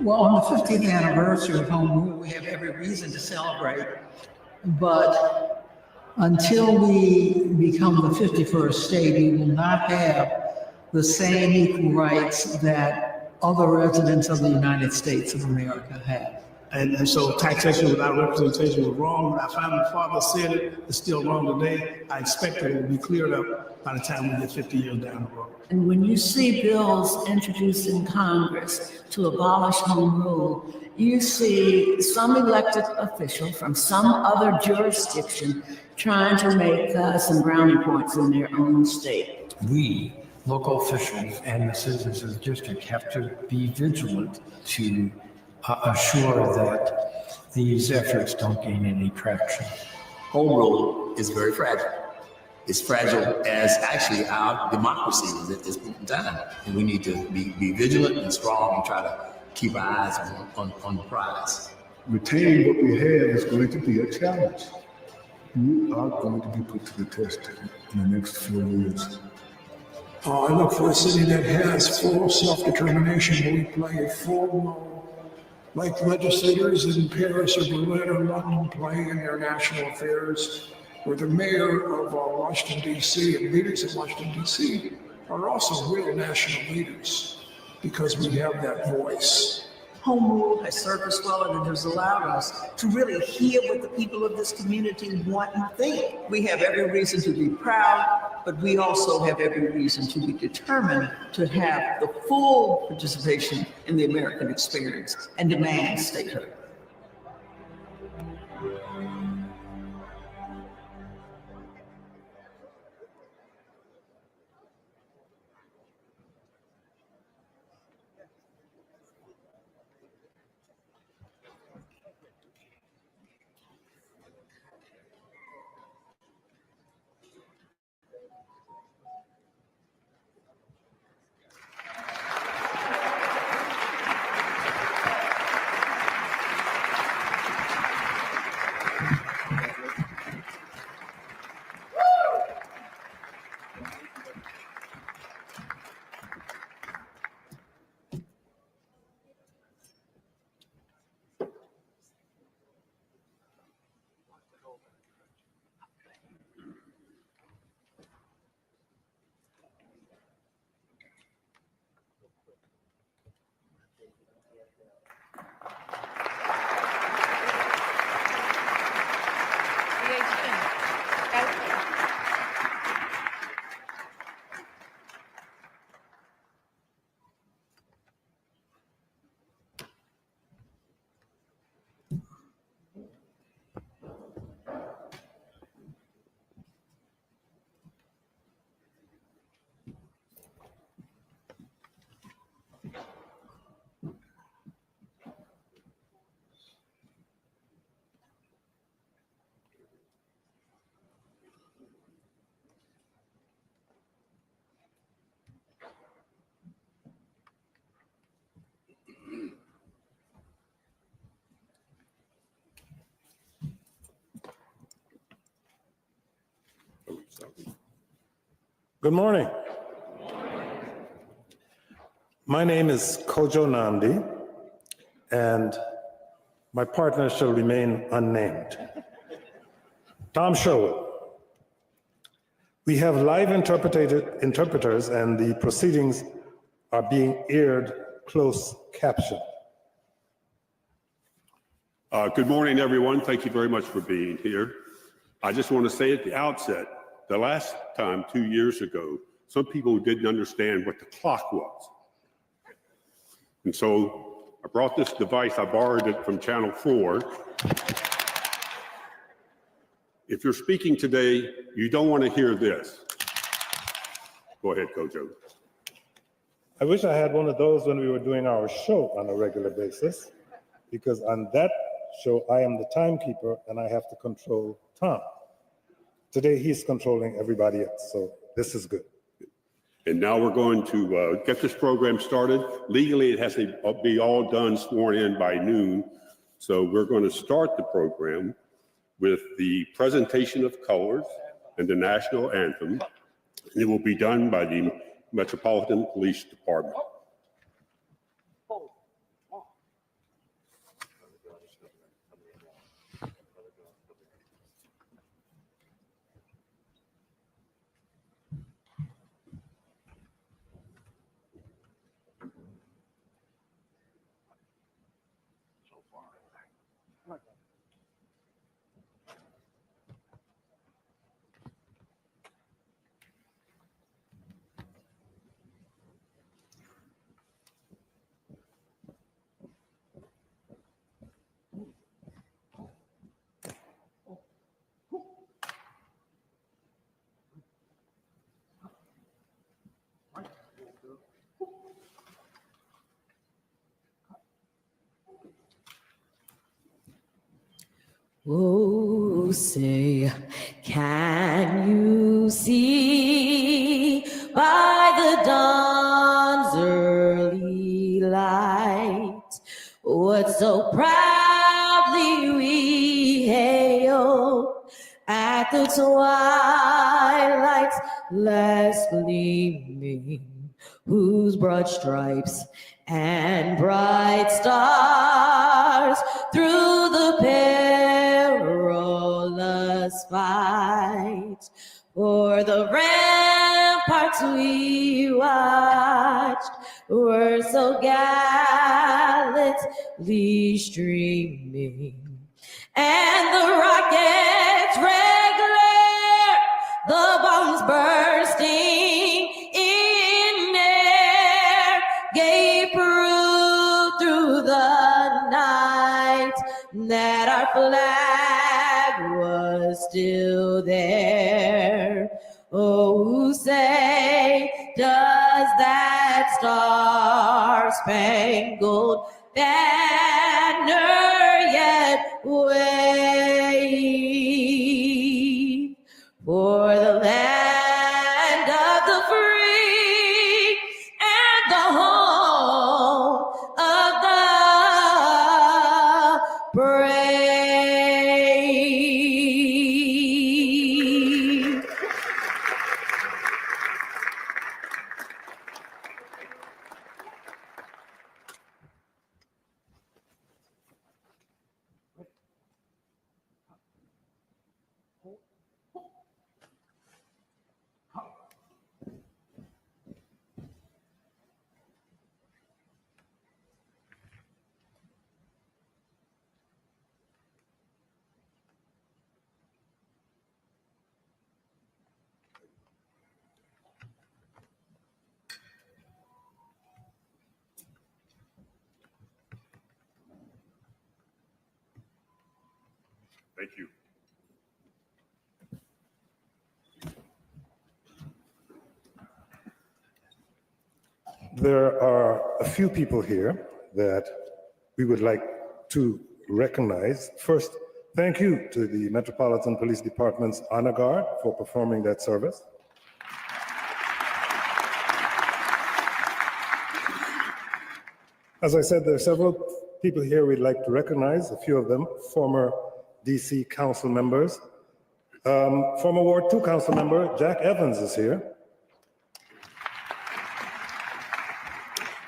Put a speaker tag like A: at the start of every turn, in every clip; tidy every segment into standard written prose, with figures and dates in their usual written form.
A: Well, on the 50th anniversary of Home Rule, we have every reason to celebrate, but until we become the 51st state, we will not have the same equal rights that other residents of the United States of America have.
B: And so taxation without representation was wrong. When our founding father said it, it's still wrong today. I expect it will be cleared up by the time we get 50 years down the road.
C: And when you see bills introduced in Congress to abolish home rule, you see some elected official from some other jurisdiction trying to make some brownie points in their own state.
D: We, local officials and the citizens of the district, have to be vigilant to assure that these efforts don't gain any traction.
E: Home rule is very fragile. It's fragile as actually our democracy is at this point in time. And we need to be vigilant and strong and try to keep our eyes on the prize.
F: Retaining what we have is going to be a challenge. We are going to be put to the test in the next 4 years.
G: I look for a city that has full self-determination, where we play a full role, like legislators in Paris or Berlin or London play in their national affairs, where the mayor of Washington, D.C. and leaders in Washington, D.C. are also real national leaders because we have that voice.
H: Home rule has served us well, and it has allowed us to really hear what the people of this community want and think. We have every reason to be proud, but we also have every reason to be determined to have the full participation in the American experience and demand statehood.
I: Good morning. My name is Kojo Nandi, and my partner shall remain unnamed. Tom Sherwood. We have live interpreters, and the proceedings are being aired closed caption.
J: Good morning, everyone. Thank you very much for being here. I just want to say at the outset, the last time, 2 years ago, some people didn't understand what the clock was. And so I brought this device, I borrowed it from Channel 4. If you're speaking today, you don't want to hear this. Go ahead, Kojo.
I: I wish I had one of those when we were doing our show on a regular basis, because on that show, I am the timekeeper and I have to control Tom. Today, he's controlling everybody else, so this is good.
J: And now we're going to get this program started. Legally, it has to be all done, sworn in by noon. So we're going to start the program with the presentation of colors and the national anthem. And it will be done by the Metropolitan Police Department.
K: Oh, say, can you see by the dawn's early light what so proudly we hailed at the twilight's last gleaming, whose broad stripes and bright stars through the perilous fight for the ramparts we watched were so gallantly streaming, and the rockets' red glare, the bombs bursting in air, gave proof through the night that our flag was still there. Oh, say, does that star-spangled banner yet wave for the land of the free and the home of the brave?
J: Thank you.
I: There are a few people here that we would like to recognize. First, thank you to the Metropolitan Police Department's Honor Guard for performing that service. As I said, there are several people here we'd like to recognize, a few of them, former DC council members. Former Ward 2 council member Jack Evans is here.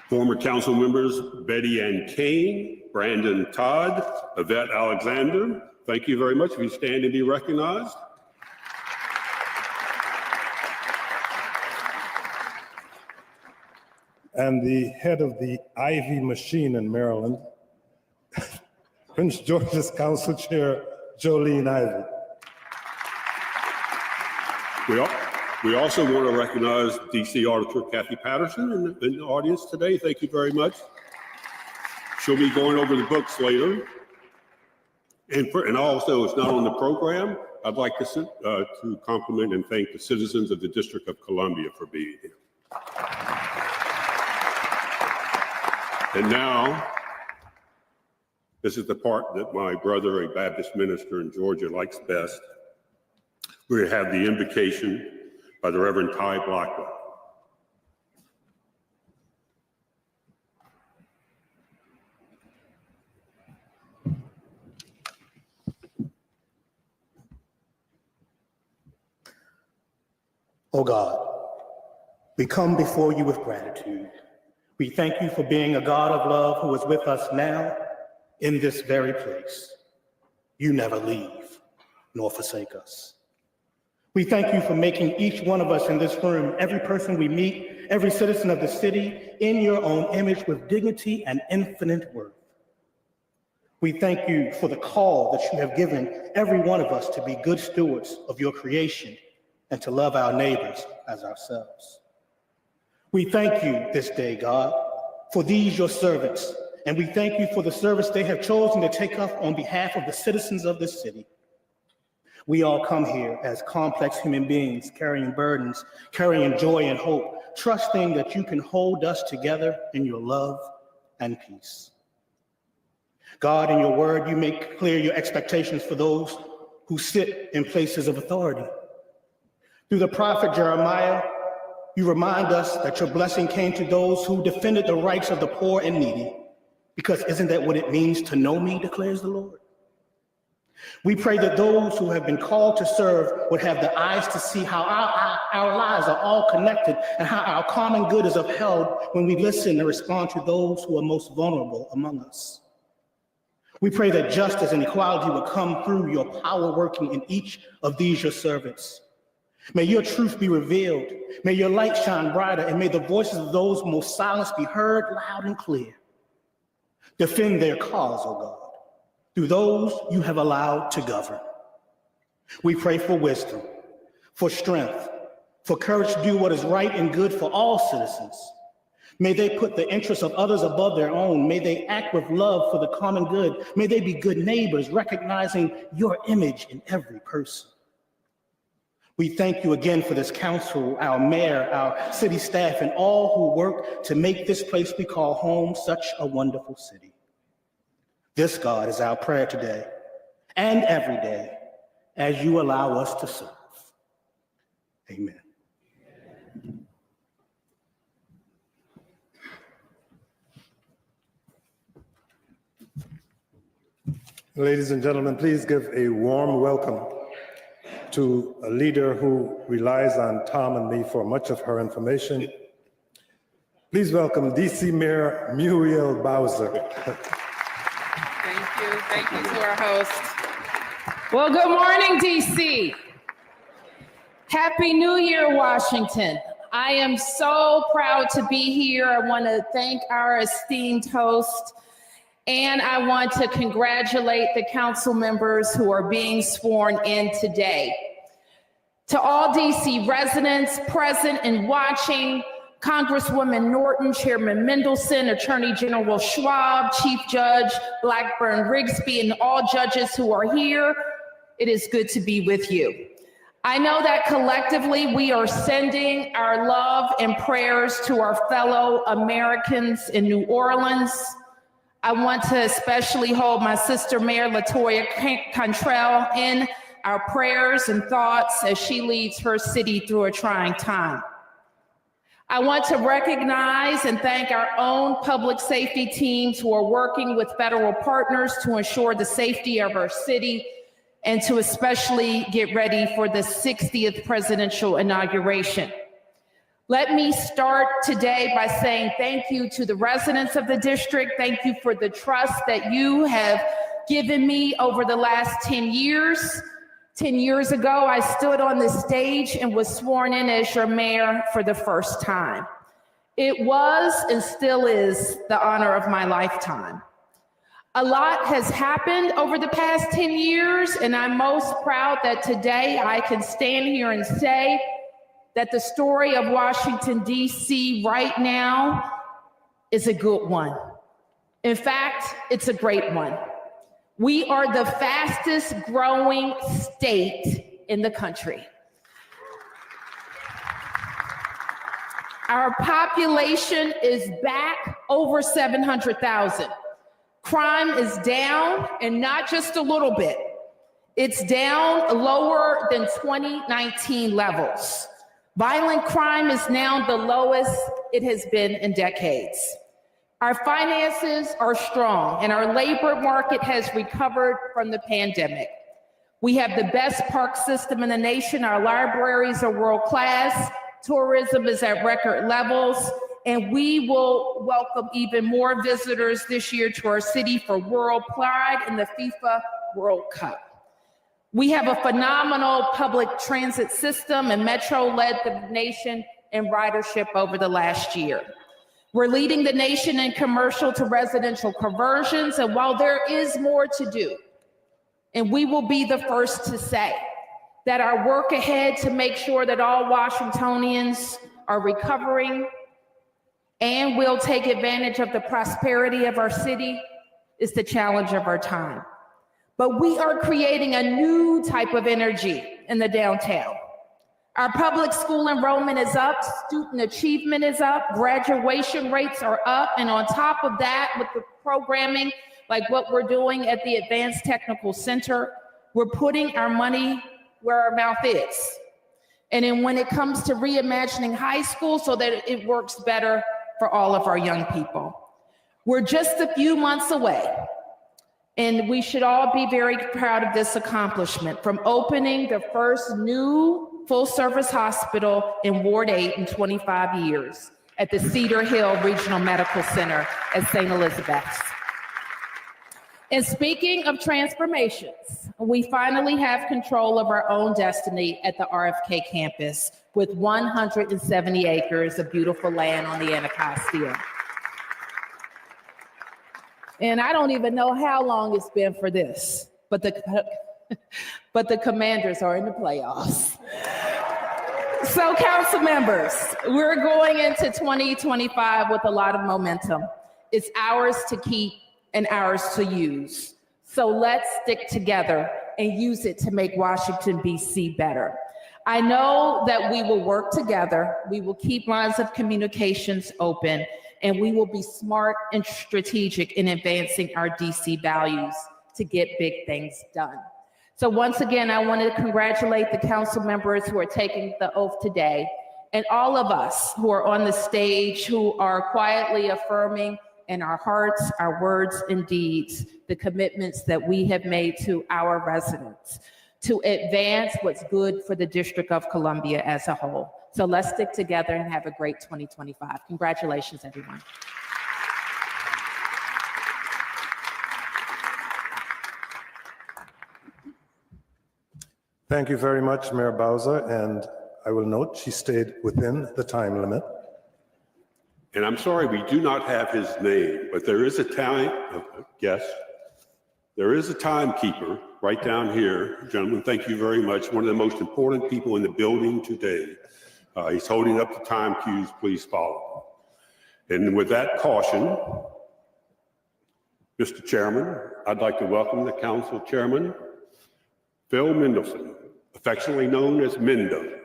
J: Former council members Betty Ann Kane, Brandon Todd, Yvette Alexander. Thank you very much. If you stand and be recognized.
I: And the head of the Ivy machine in Maryland, Prince George's Council Chair, Jolene Ivy.
J: We also want to recognize DC Auditor Kathy Patterson in the audience today. Thank you very much. She'll be going over the books later. And also, it's not on the program, I'd like to compliment and thank the citizens of the District of Columbia for being here. And now, this is the part that my brother, a Baptist minister in Georgia, likes best. We have the invocation by the Reverend Ty Blackwell.
L: Oh God, we come before you with gratitude. We thank you for being a God of love who is with us now in this very place. You never leave nor forsake us. We thank you for making each one of us in this room, every person we meet, every citizen of the city, in your own image with dignity and infinite worth. We thank you for the call that you have given every one of us to be good stewards of your creation and to love our neighbors as ourselves. We thank you this day, God, for these your servants, and we thank you for the service they have chosen to take up on behalf of the citizens of this city. We all come here as complex human beings, carrying burdens, carrying joy and hope, trusting that you can hold us together in your love and peace. God, in your word, you make clear your expectations for those who sit in places of authority. Through the prophet Jeremiah, you remind us that your blessing came to those who defended the rights of the poor and needy, because isn't that what it means to know me, declares the Lord? We pray that those who have been called to serve would have the eyes to see how our lives are all connected and how our common good is upheld when we listen and respond to those who are most vulnerable among us. We pray that justice and equality would come through your power working in each of these your servants. May your truth be revealed. May your light shine brighter, and may the voices of those most silenced be heard loud and clear. Defend their cause, O God, through those you have allowed to govern. We pray for wisdom, for strength, for courage to do what is right and good for all citizens. May they put the interests of others above their own. May they act with love for the common good. May they be good neighbors, recognizing your image in every person. We thank you again for this council, our mayor, our city staff, and all who work to make this place we call home such a wonderful city. This, God, is our prayer today and every day as you allow us to serve. Amen.
I: Ladies and gentlemen, please give a warm welcome to a leader who relies on Tom and me for much of her information. Please welcome DC Mayor Muriel Bowser.
M: Thank you to our host. Well, good morning, DC. Happy New Year, Washington. I am so proud to be here. I want to thank our esteemed host, and I want to congratulate the council members who are being sworn in today. To all DC residents present and watching, Congresswoman Norton, Chairman Mendelson, Attorney General Schwab, Chief Judge Blackburn Rigsby, and all judges who are here, it is good to be with you. I know that collectively we are sending our love and prayers to our fellow Americans in New Orleans. I want to especially hold my sister Mayor LaToya Cantrell in our prayers and thoughts as she leads her city through a trying time. I want to recognize and thank our own public safety teams who are working with federal partners to ensure the safety of our city and to especially get ready for the 60th presidential inauguration. Let me start today by saying thank you to the residents of the district. Thank you for the trust that you have given me over the last 10 years. 10 years ago, I stood on this stage and was sworn in as your mayor for the first time. It was and still is the honor of my lifetime. A lot has happened over the past 10 years, and I'm most proud that today I can stand here and say that the story of Washington, D.C. right now is a good one. In fact, it's a great one. We are the fastest growing state in the country. Our population is back over 700,000. Crime is down, and not just a little bit. It's down lower than 2019 levels. Violent crime is now the lowest it has been in decades. Our finances are strong, and our labor market has recovered from the pandemic. We have the best park system in the nation. Our libraries are world-class. Tourism is at record levels, and we will welcome even more visitors this year to our city for World Pride and the FIFA World Cup. We have a phenomenal public transit system, and Metro led the nation in ridership over the last year. We're leading the nation in commercial to residential conversions, and while there is more to do, and we will be the first to say that our work ahead to make sure that all Washingtonians are recovering and will take advantage of the prosperity of our city is the challenge of our time. But we are creating a new type of energy in the downtown. Our public school enrollment is up, student achievement is up, graduation rates are up, and on top of that, with the programming like what we're doing at the Advanced Technical Center, we're putting our money where our mouth is. And then when it comes to reimagining high school so that it works better for all of our young people. We're just a few months away, and we should all be very proud of this accomplishment, from opening the first new full-service hospital in Ward 8 in 25 years at the Cedar Hill Regional Medical Center at St. Elizabeth's. And speaking of transformations, we finally have control of our own destiny at the RFK campus with 170 acres of beautiful land on the Anacostia. And I don't even know how long it's been for this, but the Commanders are in the playoffs. So council members, we're going into 2025 with a lot of momentum. It's ours to keep and ours to use. So let's stick together and use it to make Washington, D.C. better. I know that we will work together, we will keep lines of communications open, and we will be smart and strategic in advancing our DC values to get big things done. So once again, I want to congratulate the council members who are taking the oath today, and all of us who are on the stage who are quietly affirming in our hearts, our words and deeds, the commitments that we have made to our residents to advance what's good for the District of Columbia as a whole. So let's stick together and have a great 2025. Congratulations, everyone.
I: Thank you very much, Mayor Bowser, and I will note she stayed within the time limit.
J: And I'm sorry, we do not have his name, but there is a there is a timekeeper right down here. Gentlemen, thank you very much. One of the most important people in the building today. He's holding up the time cues. Please follow. And with that caution, Mr. Chairman, I'd like to welcome the council chairman, Phil Mendelson, affectionately known as Mendo.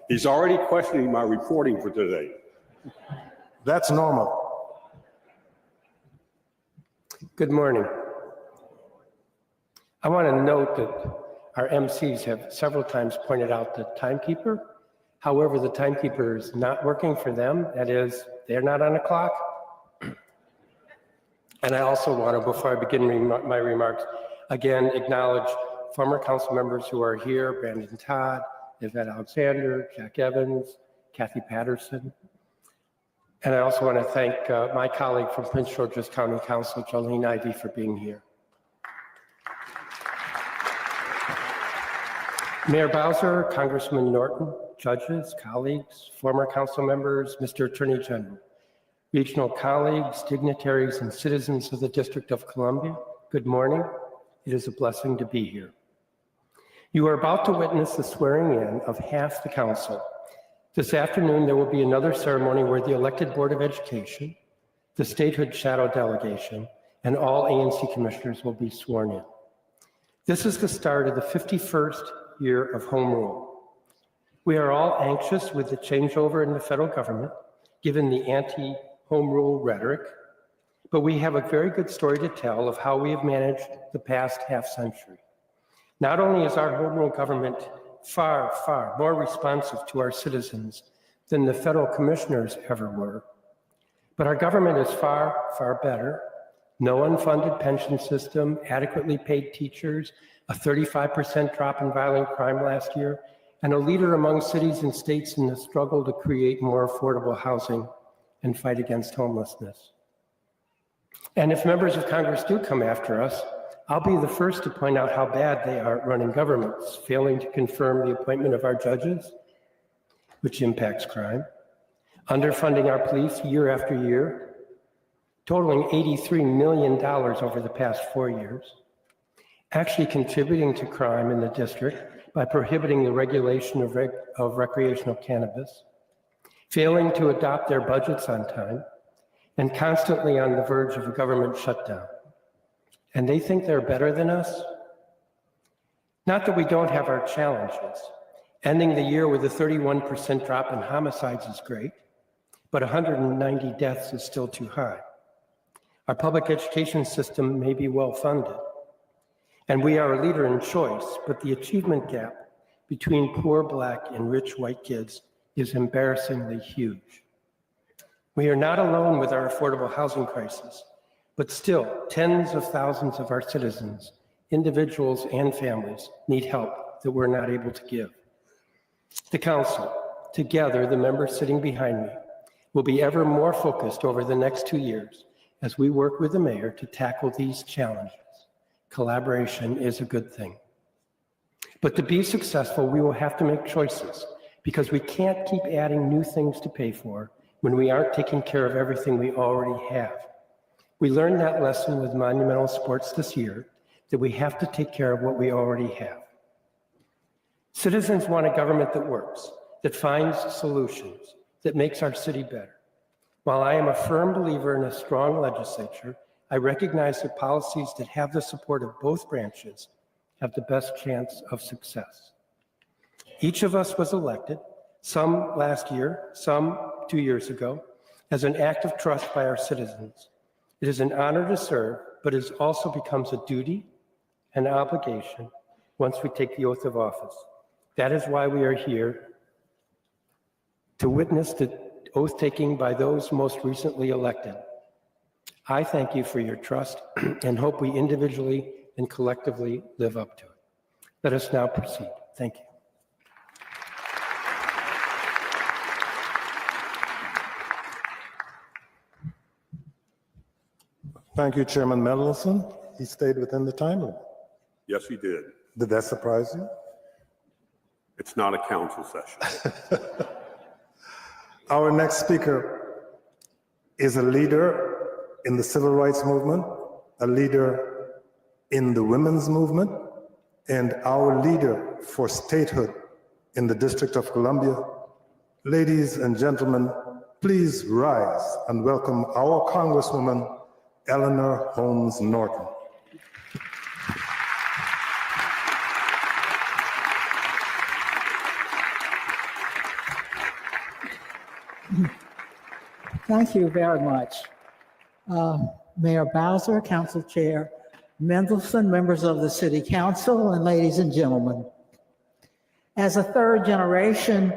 J: He's already questioning my reporting for today.
I: That's normal.
N: Good morning. I want to note that our MCs have several times pointed out the timekeeper. However, the timekeeper is not working for them. That is, they're not on the clock. And I also want to, before I begin my remarks, again, acknowledge former council members who are here, Brandon Todd, Yvette Alexander, Jack Evans, Kathy Patterson. And I also want to thank my colleague from Prince George's County Council, Jolene Ivey, for being here. Mayor Bowser, Congressman Norton, judges, colleagues, former council members, Mr. Attorney General, regional colleagues, dignitaries, and citizens of the District of Columbia, good morning. It is a blessing to be here. You are about to witness the swearing in of half the council. This afternoon, there will be another ceremony where the elected Board of Education, the statehood shadow delegation, and all ANC commissioners will be sworn in. This is the start of the 51st year of home rule. We are all anxious with the changeover in the federal government, given the anti-home rule rhetoric, but we have a very good story to tell of how we have managed the past half century. Not only is our home rule government far, far more responsive to our citizens than the federal commissioners ever were, but our government is far, far better. No unfunded pension system, adequately paid teachers, a 35% drop in violent crime last year, and a leader among cities and states in the struggle to create more affordable housing and fight against homelessness. And if members of Congress do come after us, I'll be the first to point out how bad they are at running governments, failing to confirm the appointment of our judges, which impacts crime, underfunding our police year after year, totaling $83 million over the past 4 years, actually contributing to crime in the district by prohibiting the regulation of recreational cannabis, failing to adopt their budgets on time, and constantly on the verge of a government shutdown. And they think they're better than us? Not that we don't have our challenges. Ending the year with a 31% drop in homicides is great, but 190 deaths is still too high. Our public education system may be well funded, and we are a leader in choice, but the achievement gap between poor Black and rich white kids is embarrassingly huge. We are not alone with our affordable housing crisis, but still tens of thousands of our citizens, individuals and families, need help that we're not able to give. The council, together, the members sitting behind me, will be ever more focused over the next 2 years as we work with the mayor to tackle these challenges. Collaboration is a good thing. But to be successful, we will have to make choices because we can't keep adding new things to pay for when we aren't taking care of everything we already have. We learned that lesson with Monumental Sports this year, that we have to take care of what we already have. Citizens want a government that works, that finds solutions, that makes our city better. While I am a firm believer in a strong legislature, I recognize that policies that have the support of both branches have the best chance of success. Each of us was elected, some last year, some 2 years ago, as an act of trust by our citizens. It is an honor to serve, but it also becomes a duty and obligation once we take the oath of office. That is why we are here, to witness the oath taking by those most recently elected. I thank you for your trust and hope we individually and collectively live up to it. Let us now proceed. Thank you.
I: Thank you, Chairman Mendelson. He stayed within the time limit.
J: Yes, he did.
I: Did that surprise you?
J: It's not a council session.
I: Our next speaker is a leader in the civil rights movement, a leader in the women's movement, and our leader for statehood in the District of Columbia. Ladies and gentlemen, please rise and welcome our Congresswoman, Eleanor Holmes Norton.
A: Thank you very much. Mayor Bowser, Council Chair Mendelson, members of the City Council, and ladies and gentlemen. As a third generation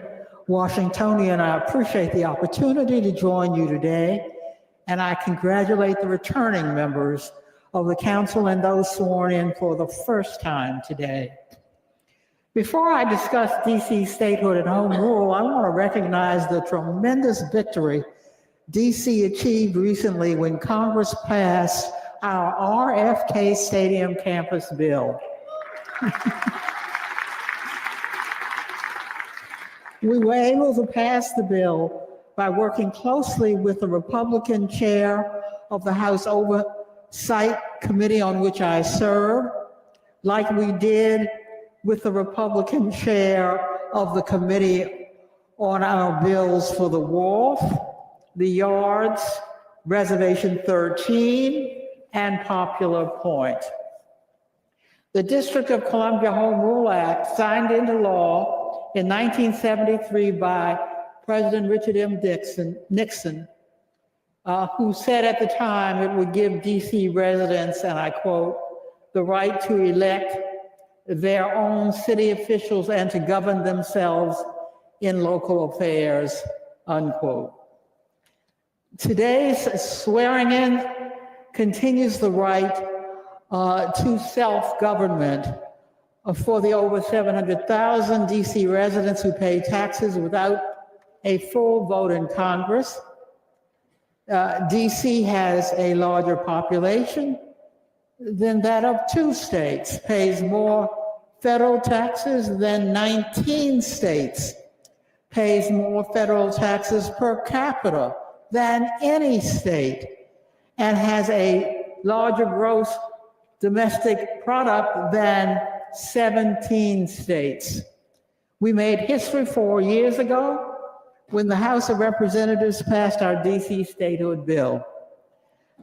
A: Washingtonian, I appreciate the opportunity to join you today, and I congratulate the returning members of the council and those sworn in for the first time today. Before I discuss DC statehood and home rule, I want to recognize the tremendous victory DC achieved recently when Congress passed our RFK Stadium campus bill. We were able to pass the bill by working closely with the Republican chair of the House Oversight Committee on which I serve, like we did with the Republican chair of the Committee on our bills for the Wharf, the Yards, Reservation 13, and Popular Point. The District of Columbia Home Rule Act, signed into law in 1973 by President Richard M. Nixon, who said at the time it would give DC residents, and I quote, the right to elect their own city officials and to govern themselves in local affairs, unquote. Today's swearing in continues the right to self-government for the over 700,000 DC residents who pay taxes without a full vote in Congress. DC has a larger population than that of 2 states, pays more federal taxes than 19 states, pays more federal taxes per capita than any state, and has a larger gross domestic product than 17 states. We made history 4 years ago when the House of Representatives passed our DC statehood bill.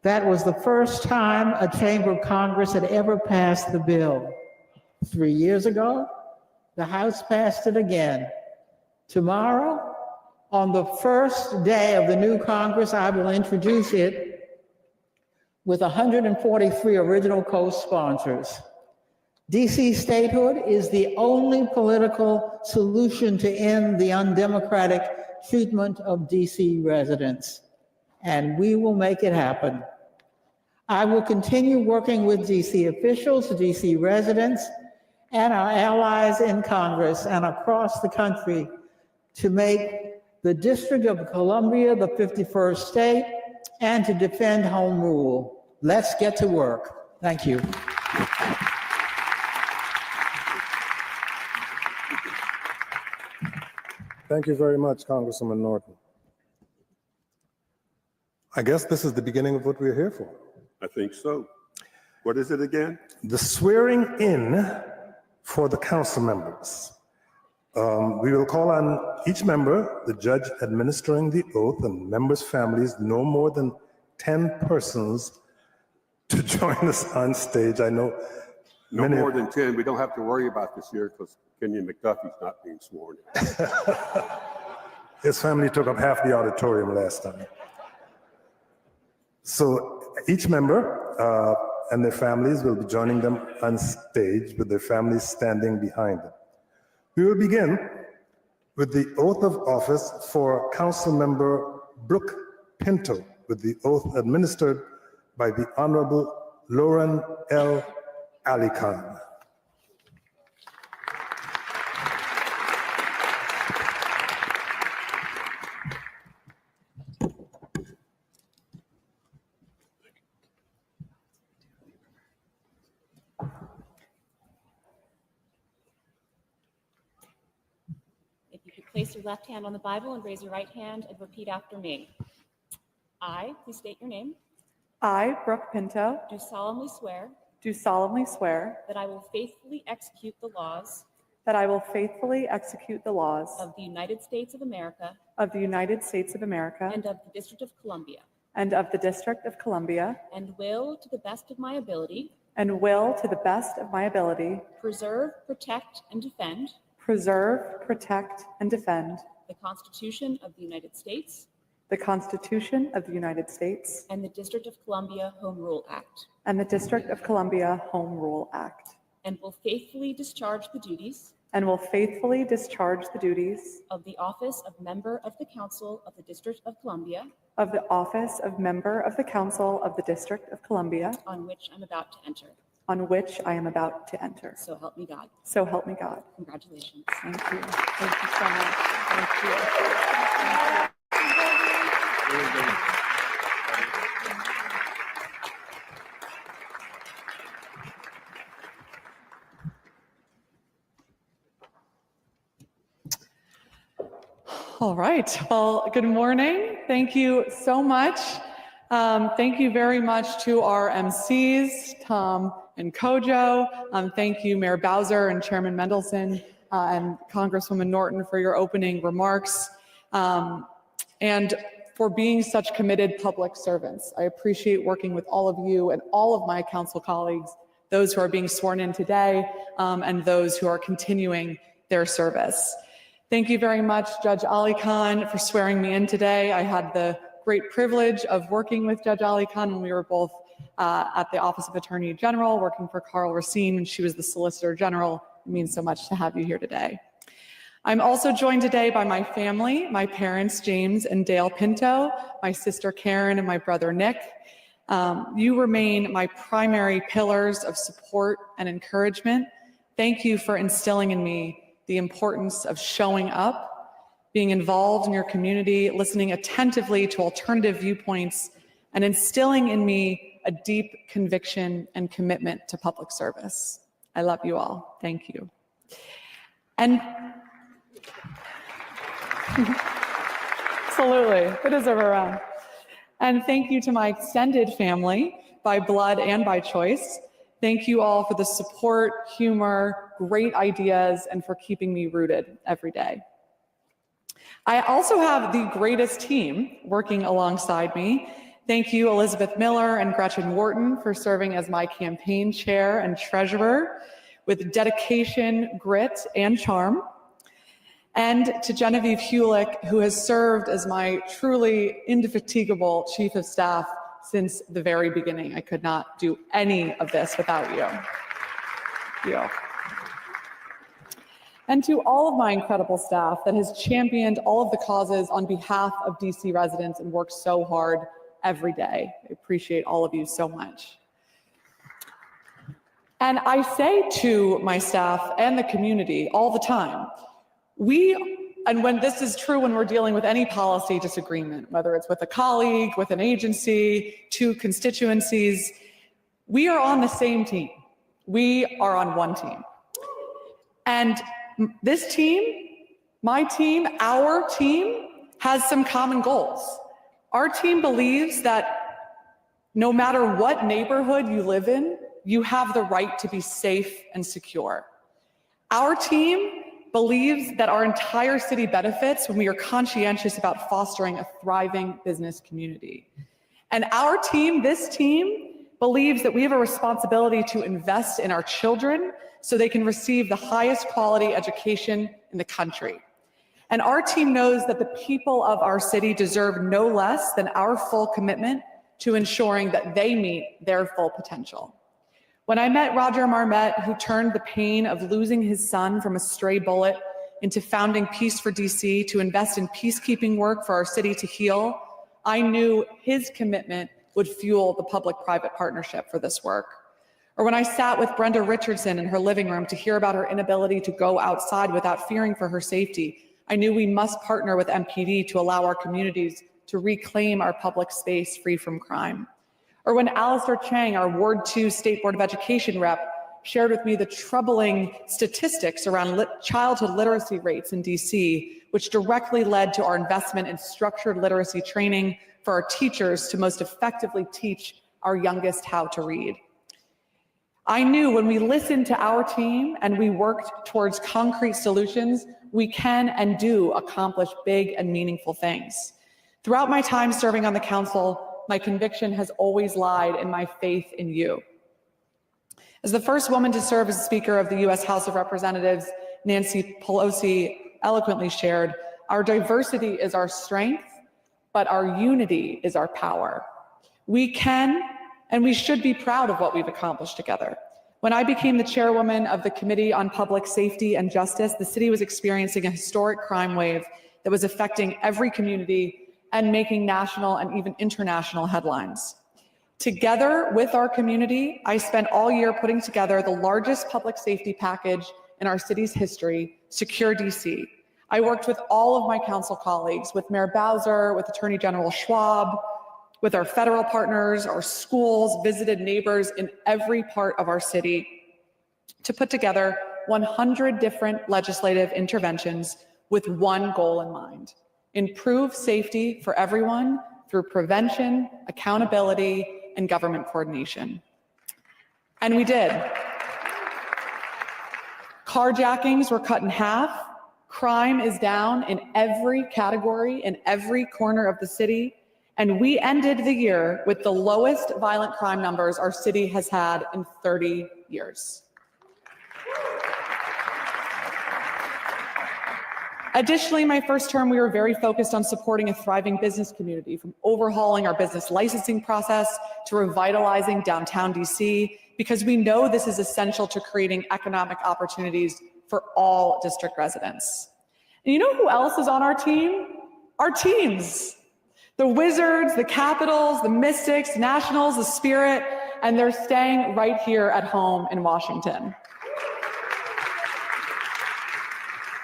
A: That was the first time a chamber of Congress had ever passed the bill. 3 years ago. The House passed it again. Tomorrow, on the first day of the new Congress, I will introduce it with 143 original co-sponsors. DC statehood is the only political solution to end the undemocratic treatment of DC residents, and we will make it happen. I will continue working with DC officials, DC residents, and our allies in Congress and across the country to make the District of Columbia the 51st state and to defend home rule. Let's get to work. Thank you.
I: Thank you very much, Congresswoman Norton. I guess this is the beginning of what we're here for.
J: I think so. What is it again?
I: The swearing in for the council members. We will call on each member, the judge administering the oath, and members' families, no more than 10 persons, to join us on stage. I know
J: No
I: many.
J: more than 10. We don't have to worry about this year because Kenyon McDuffie's not being sworn in.
I: His family took up half the auditorium last time. So each member and their families will be joining them on stage with their families standing behind them. We will begin with the oath of office for Council Member Brooke Pinto, with the oath administered by the Honorable Lauren L. Ali Khan.
O: If you could place your left hand on the Bible and raise your right hand and repeat after me. I, please state your name,
P: I, Brooke Pinto,
O: do solemnly swear
P: that
O: I will faithfully execute the laws
P: I will faithfully execute the laws
O: of the United States of America
P: of the United States of America
O: and of the District of Columbia,
P: and of the District of Columbia,
O: and will, to the best of my ability,
P: and will, to the best of my ability,
O: preserve, protect, and defend
P: preserve, protect, and defend
O: the Constitution of the United States
P: the Constitution of the United States
O: and the District of Columbia Home Rule Act,
P: and the District of Columbia Home Rule Act,
O: and will faithfully discharge the duties
P: and will faithfully discharge the duties
O: of the office of Member of the Council of the District of Columbia,
P: of the office of Member of the Council of the District of Columbia,
O: on which I'm about to enter.
P: on which I am about to enter.
O: So help me God.
P: So help me God.
O: Congratulations.
P: Thank you. Thank you so much. Thank you. All right. Well, good morning. Thank you so much. Thank you very much to our MCs, Tom and Kojo. Thank you, Mayor Bowser and Chairman Mendelson and Congresswoman Norton for your opening remarks and for being such committed public servants. I appreciate working with all of you and all of my council colleagues, those who are being sworn in today and those who are continuing their service. Thank you very much, Judge Ali Khan, for swearing me in today. I had the great privilege of working with Judge Ali Khan when we were both at the Office of Attorney General, working for Carl Racine when she was the Solicitor General. It means so much to have you here today. I'm also joined today by my family, my parents, James and Dale Pinto, my sister Karen, and my brother Nick. You remain my primary pillars of support and encouragement. Thank you for instilling in me the importance of showing up, being involved in your community, listening attentively to alternative viewpoints, and instilling in me a deep conviction and commitment to public service. I love you all. Thank you. And absolutely, it is a round. And thank you to my extended family, by blood and by choice. Thank you all for the support, humor, great ideas, and for keeping me rooted every day. I also have the greatest team working alongside me. Thank you, Elizabeth Miller and Gretchen Wharton, for serving as my campaign chair and treasurer. with dedication, grit, and charm. And to Genevieve Hulick, who has served as my truly indefatigable Chief of Staff since the very beginning. I could not do any of this without you. Thank you. And to all of my incredible staff that has championed all of the causes on behalf of DC residents and worked so hard every day. I appreciate all of you so much. And I say to my staff and the community all the time, and when this is true when we're dealing with any policy disagreement, whether it's with a colleague, with an agency, two constituencies, we are on the same team. We are on one team. And this team, my team, our team, has some common goals. Our team believes that no matter what neighborhood you live in, you have the right to be safe and secure. Our team believes that our entire city benefits when we are conscientious about fostering a thriving business community. And our team, this team, believes that we have a responsibility to invest in our children so they can receive the highest quality education in the country. And our team knows that the people of our city deserve no less than our full commitment to ensuring that they meet their full potential. When I met Roger Marmette, who turned the pain of losing his son from a stray bullet into founding Peace for DC to invest in peacekeeping work for our city to heal, I knew his commitment would fuel the public-private partnership for this work. Or when I sat with Brenda Richardson in her living room to hear about her inability to go outside without fearing for her safety, I knew we must partner with MPD to allow our communities to reclaim our public space free from crime. Or when Alistair Chang, our Ward 2 State Board of Education rep, shared with me the troubling statistics around childhood literacy rates in DC, which directly led to our investment in structured literacy training for our teachers to most effectively teach our youngest how to read. I knew when we listened to our team and we worked towards concrete solutions, we can and do accomplish big and meaningful things. Throughout my time serving on the council, my conviction has always lied in my faith in you. As the first woman to serve as Speaker of the US House of Representatives, Nancy Pelosi eloquently shared, our diversity is our strength, but our unity is our power. We can and we should be proud of what we've accomplished together. When I became the chairwoman of the Committee on Public Safety and Justice, the city was experiencing a historic crime wave that was affecting every community and making national and even international headlines. Together with our community, I spent all year putting together the largest public safety package in our city's history, Secure DC. I worked with all of my council colleagues, with Mayor Bowser, with Attorney General Schwab, with our federal partners, our schools, visited neighbors in every part of our city to put together 100 different legislative interventions with one goal in mind: improve safety for everyone through prevention, accountability, and government coordination. And we did. Carjackings were cut in half. Crime is down in every category, in every corner of the city. And we ended the year with the lowest violent crime numbers our city has had in 30 years. Additionally, my first term, we were very focused on supporting a thriving business community, from overhauling our business licensing process to revitalizing downtown DC, because we know this is essential to creating economic opportunities for all district residents. And you know who else is on our team? Our teams. The Wizards, the Capitals, the Mystics, Nationals, the Spirit, and they're staying right here at home in Washington.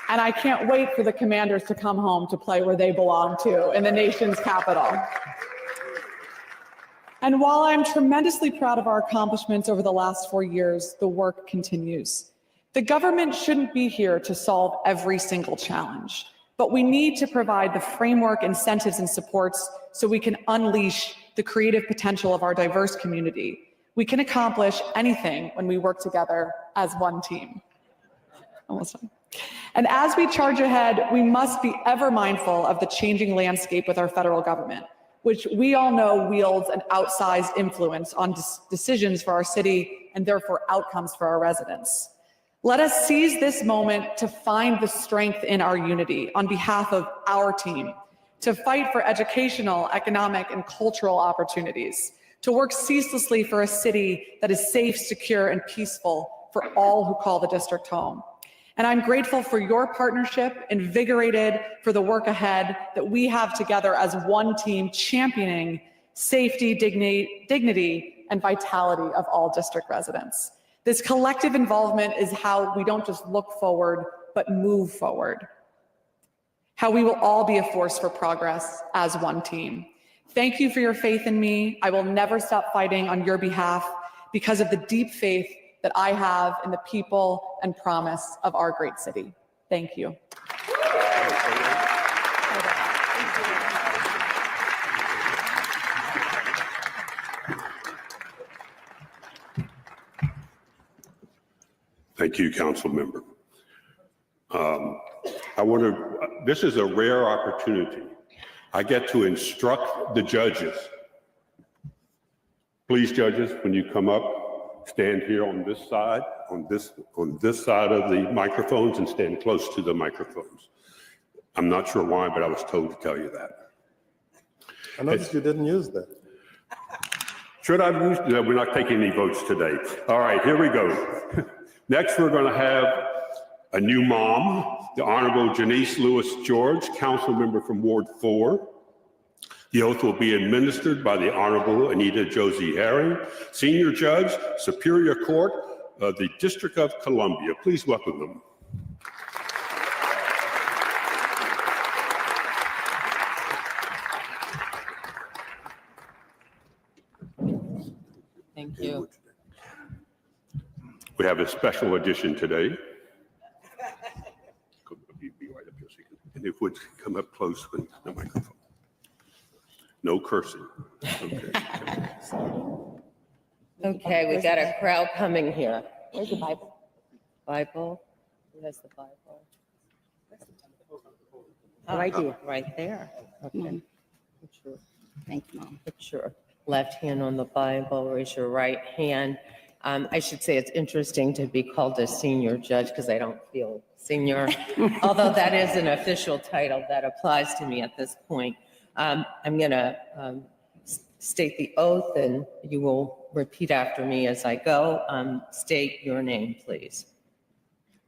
P: And I can't wait for the Commanders to come home to play where they belong to, in the nation's capital. And while I'm tremendously proud of our accomplishments over the last 4 years, the work continues. The government shouldn't be here to solve every single challenge, but we need to provide the framework, incentives, and supports so we can unleash the creative potential of our diverse community. We can accomplish anything when we work together as one team. Almost done. And as we charge ahead, we must be ever mindful of the changing landscape with our federal government, which we all know wields an outsized influence on decisions for our city and therefore outcomes for our residents. Let us seize this moment to find the strength in our unity on behalf of our team, to fight for educational, economic, and cultural opportunities, to work ceaselessly for a city that is safe, secure, and peaceful for all who call the district home. And I'm grateful for your partnership, invigorated for the work ahead that we have together as one team championing safety, dignity, and vitality of all district residents. This collective involvement is how we don't just look forward, but move forward. How we will all be a force for progress as one team. Thank you for your faith in me. I will never stop fighting on your behalf because of the deep faith that I have in the people and promise of our great city. Thank you.
J: Thank you, Council Member. This is a rare opportunity. I get to instruct the judges. Please, judges, when you come up, stand here on this side, on this side of the microphones, and stand close to the microphones. I'm not sure why, but I was told to tell you that.
I: I noticed you didn't use that.
J: Should I use? No, we're not taking any votes today. All right, here we go. Next, we're going to have a new mom, the Honorable Janice Lewis George, council member from Ward 4. The oath will be administered by the Honorable Anita Josie Herring, Senior Judge, Superior Court of the District of Columbia. Please welcome them.
K: Thank you.
J: We have a special edition today. Be right up here, so you can, and if would come up close with the microphone. No cursing. Okay.
K: Okay, we got a crowd coming here. Where's the Bible? Bible? Who has the Bible?
Q: Right
K: Oh,
Q: here.
K: right there. Okay. Put your,
Q: Thank you, Mom.
K: put your left hand on the Bible, raise your right hand. I should say it's interesting to be called a senior judge because I don't feel senior, although that is an official title that applies to me at this point. I'm going to state the oath and you will repeat after me as I go. State your name, please.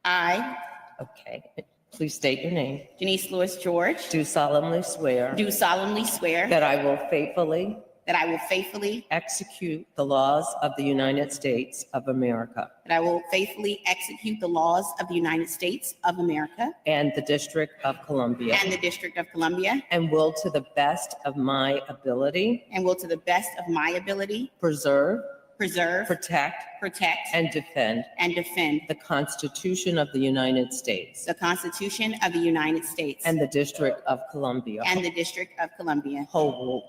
Q: I,
K: Okay. Please state your name.
Q: Janice Lewis George,
K: Do solemnly swear
Q: do solemnly swear
K: that I will faithfully
Q: that I will faithfully
K: execute the laws of the United States of America
Q: execute the laws of the United States of America
K: and the District of Columbia,
Q: and the District of Columbia,
K: and will to the best of my ability
Q: and will to the best of my ability
K: preserve,
Q: preserve,
K: protect,
Q: protect,
K: and defend
Q: and defend
K: the Constitution of the United States
Q: the Constitution of the United States
K: and the District of Columbia,
Q: and the District of Columbia,
K: Home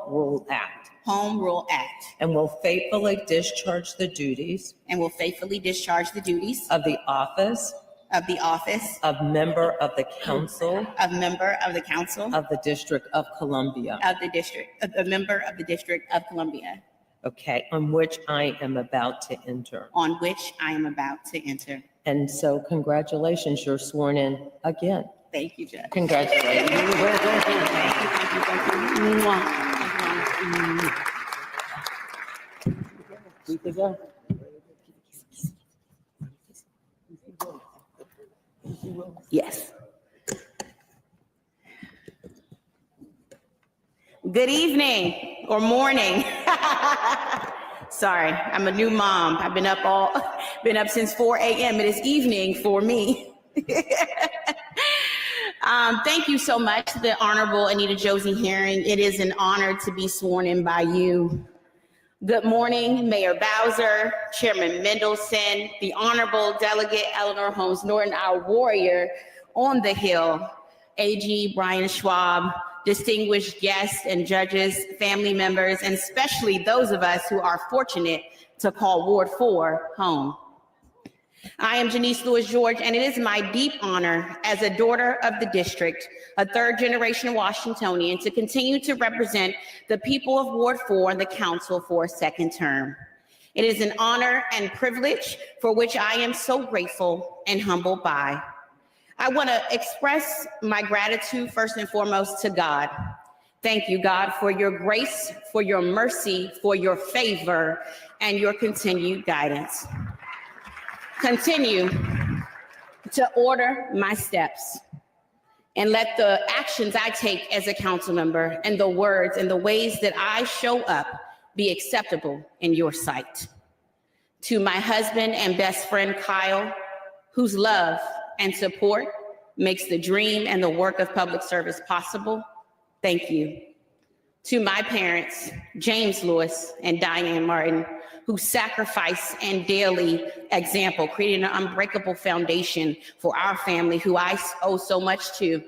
K: Rule Act,
Q: Home Rule Act,
K: and will faithfully discharge the duties
Q: and will faithfully discharge the duties
K: of the office
Q: of
K: member of the Council
Q: of member of the Council
K: of the District of Columbia.
Q: of the District, a member of the District of Columbia,
K: Okay, on which I am about to enter.
Q: on which I am about to enter.
K: And so congratulations, you're sworn in again.
Q: Thank you, Judge.
K: Congratulations.
Q: Thank you. Mwah. Yes. Good evening or morning. Sorry, I'm a new mom. I've been up since 4 a.m. It is evening for me. Thank you so much, the Honorable Anita Josie Herring. It is an honor to be sworn in by you. Good morning, Mayor Bowser, Chairman Mendelson, the Honorable Delegate Eleanor Holmes Norton, our warrior on the Hill, AG Brian Schwab, distinguished guests and judges, family members, and especially those of us who are fortunate to call Ward 4 home. I am Janice Lewis George, and it is my deep honor as a daughter of the district, a third-generation Washingtonian, to continue to represent the people of Ward 4 in the council for a second term. It is an honor and privilege for which I am so grateful and humbled by. I want to express my gratitude first and foremost to God. Thank you, God, for your grace, for your mercy, for your favor, and your continued guidance. Continue to order my steps and let the actions I take as a council member and the words and the ways that I show up be acceptable in your sight. To my husband and best friend, Kyle, whose love and support makes the dream and the work of public service possible, thank you. To my parents, James Lewis and Diane Martin, whose sacrifice and daily example created an unbreakable foundation for our family, who I owe so much to.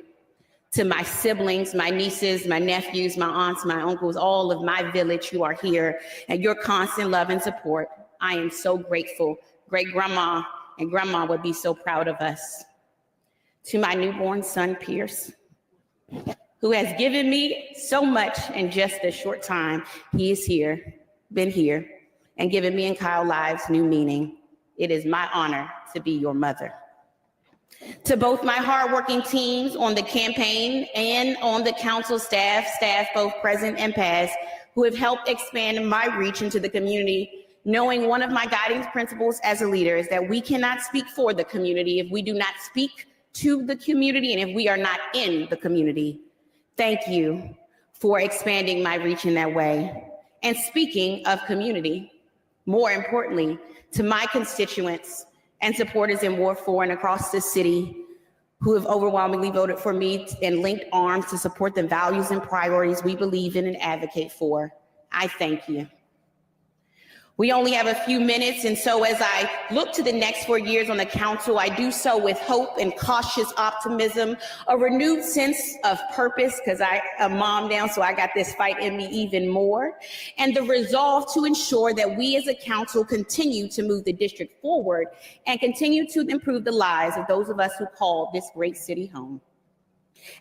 Q: To my siblings, my nieces, my nephews, my aunts, my uncles, all of my village who are here, and your constant love and support, I am so grateful. Great grandma and grandma would be so proud of us. To my newborn son, Pierce, who has given me so much in just a short time. He is here, been here, and given me and Kyle lives new meaning. It is my honor to be your mother. To both my hardworking teams on the campaign and on the council staff both present and past, who have helped expand my reach into the community, knowing one of my guiding principles as a leader is that we cannot speak for the community if we do not speak to the community and if we are not in the community. Thank you for expanding my reach in that way. And speaking of community, more importantly, to my constituents and supporters in Ward 4 and across the city who have overwhelmingly voted for me and linked arms to support the values and priorities we believe in and advocate for, I thank you. We only have a few minutes, and so as I look to the next 4 years on the council, I do so with hope and cautious optimism, a renewed sense of purpose, because I'm a mom now, so I got this fight in me even more, and the resolve to ensure that we as a council continue to move the district forward and continue to improve the lives of those of us who call this great city home.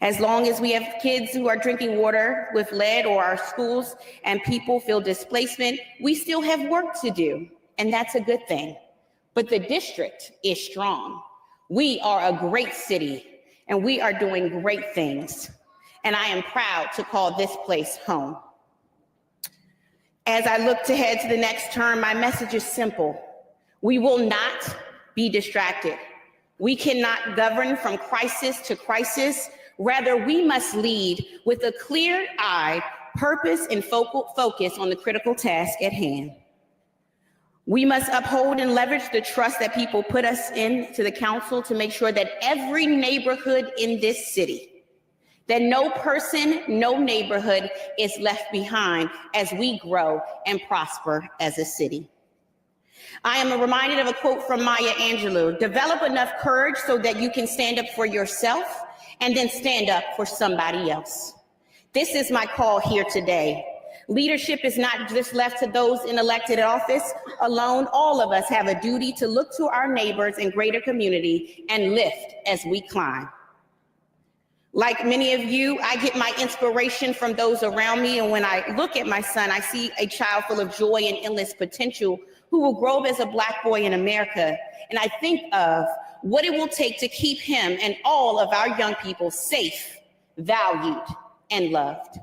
Q: As long as we have kids who are drinking water with lead or our schools and people feel displacement, we still have work to do, and that's a good thing. But the district is strong. We are a great city, and we are doing great things, and I am proud to call this place home. As I look ahead to the next term, my message is simple. We will not be distracted. We cannot govern from crisis to crisis. Rather, we must lead with a clear eye, purpose, and focus on the critical task at hand. We must uphold and leverage the trust that people put us into the council to make sure that every neighborhood in this city, that no person, no neighborhood is left behind as we grow and prosper as a city. I am reminded of a quote from Maya Angelou: develop enough courage so that you can stand up for yourself and then stand up for somebody else. This is my call here today. Leadership is not just left to those in elected office alone. All of us have a duty to look to our neighbors and greater community and lift as we climb. Like many of you, I get my inspiration from those around me, and when I look at my son, I see a child full of joy and endless potential who will grow up as a Black boy in America. And I think of what it will take to keep him and all of our young people safe, valued, and loved.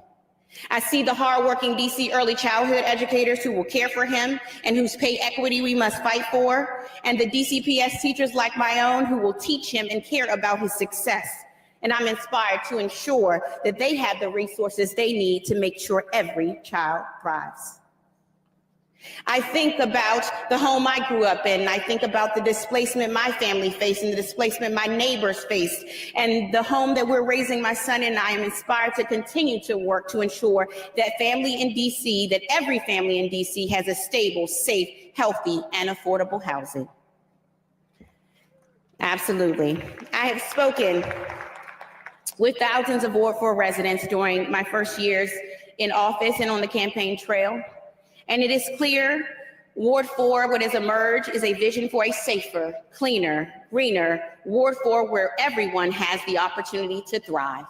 Q: I see the hardworking DC early childhood educators who will care for him and whose pay equity we must fight for, and the DCPS teachers like my own who will teach him and care about his success. And I'm inspired to ensure that they have the resources they need to make sure every child thrives. I think about the home I grew up in. I think about the displacement my family faced and the displacement my neighbors faced, and the home that we're raising my son in. I am inspired to continue to work to ensure that family in DC, that every family in DC has a stable, safe, healthy, and affordable housing. Absolutely. I have spoken with thousands of Ward 4 residents during my first years in office and on the campaign trail. And it is clear Ward 4, what has emerged, is a vision for a safer, cleaner, greener Ward 4 where everyone has the opportunity to thrive.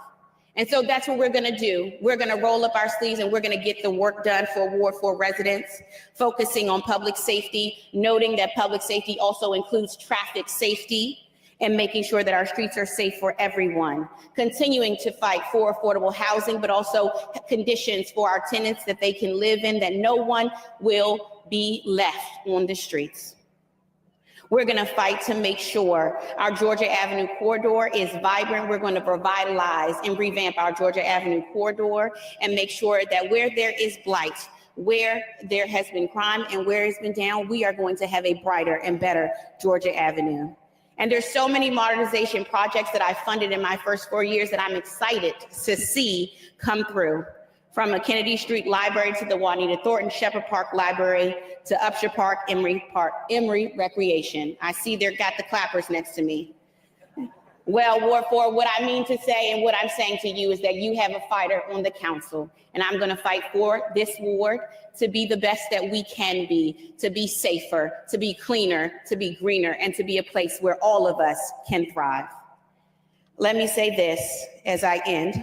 Q: And so that's what we're going to do. We're going to roll up our sleeves and we're going to get the work done for Ward 4 residents, focusing on public safety, noting that public safety also includes traffic safety and making sure that our streets are safe for everyone, continuing to fight for affordable housing, but also conditions for our tenants that they can live in, that no one will be left on the streets. We're going to fight to make sure our Georgia Avenue corridor is vibrant. We're going to revitalize and revamp our Georgia Avenue corridor and make sure that where there is blight, where there has been crime and where it's been down, we are going to have a brighter and better Georgia Avenue. And there's so many modernization projects that I funded in my first 4 years that I'm excited to see come through. From a Kennedy Street Library to the Juanita Thornton Shepherd Park Library to Upshur Park, Emory Recreation. I see they've got the clappers next to me. Well, Ward 4, what I mean to say and what I'm saying to you is that you have a fighter on the council, and I'm going to fight for this ward to be the best that we can be, to be safer, to be cleaner, to be greener, and to be a place where all of us can thrive. Let me say this as I end.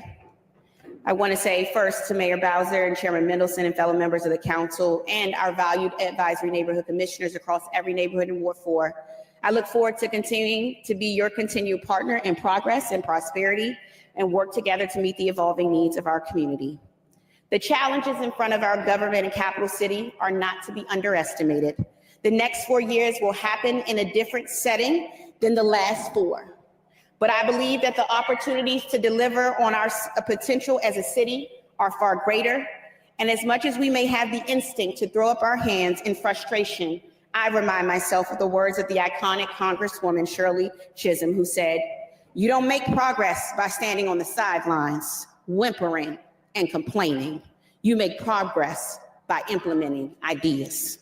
Q: I want to say first to Mayor Bowser and Chairman Mendelson and fellow members of the council and our valued advisory neighborhood commissioners across every neighborhood in Ward 4. I look forward to continuing to be your continued partner in progress and prosperity and work together to meet the evolving needs of our community. The challenges in front of our government and capital city are not to be underestimated. The next 4 years will happen in a different setting than the last 4. But I believe that the opportunities to deliver on our potential as a city are far greater. And as much as we may have the instinct to throw up our hands in frustration, I remind myself of the words of the iconic Congresswoman Shirley Chisholm, who said, "You don't make progress by standing on the sidelines, whimpering and complaining. You make progress by implementing ideas."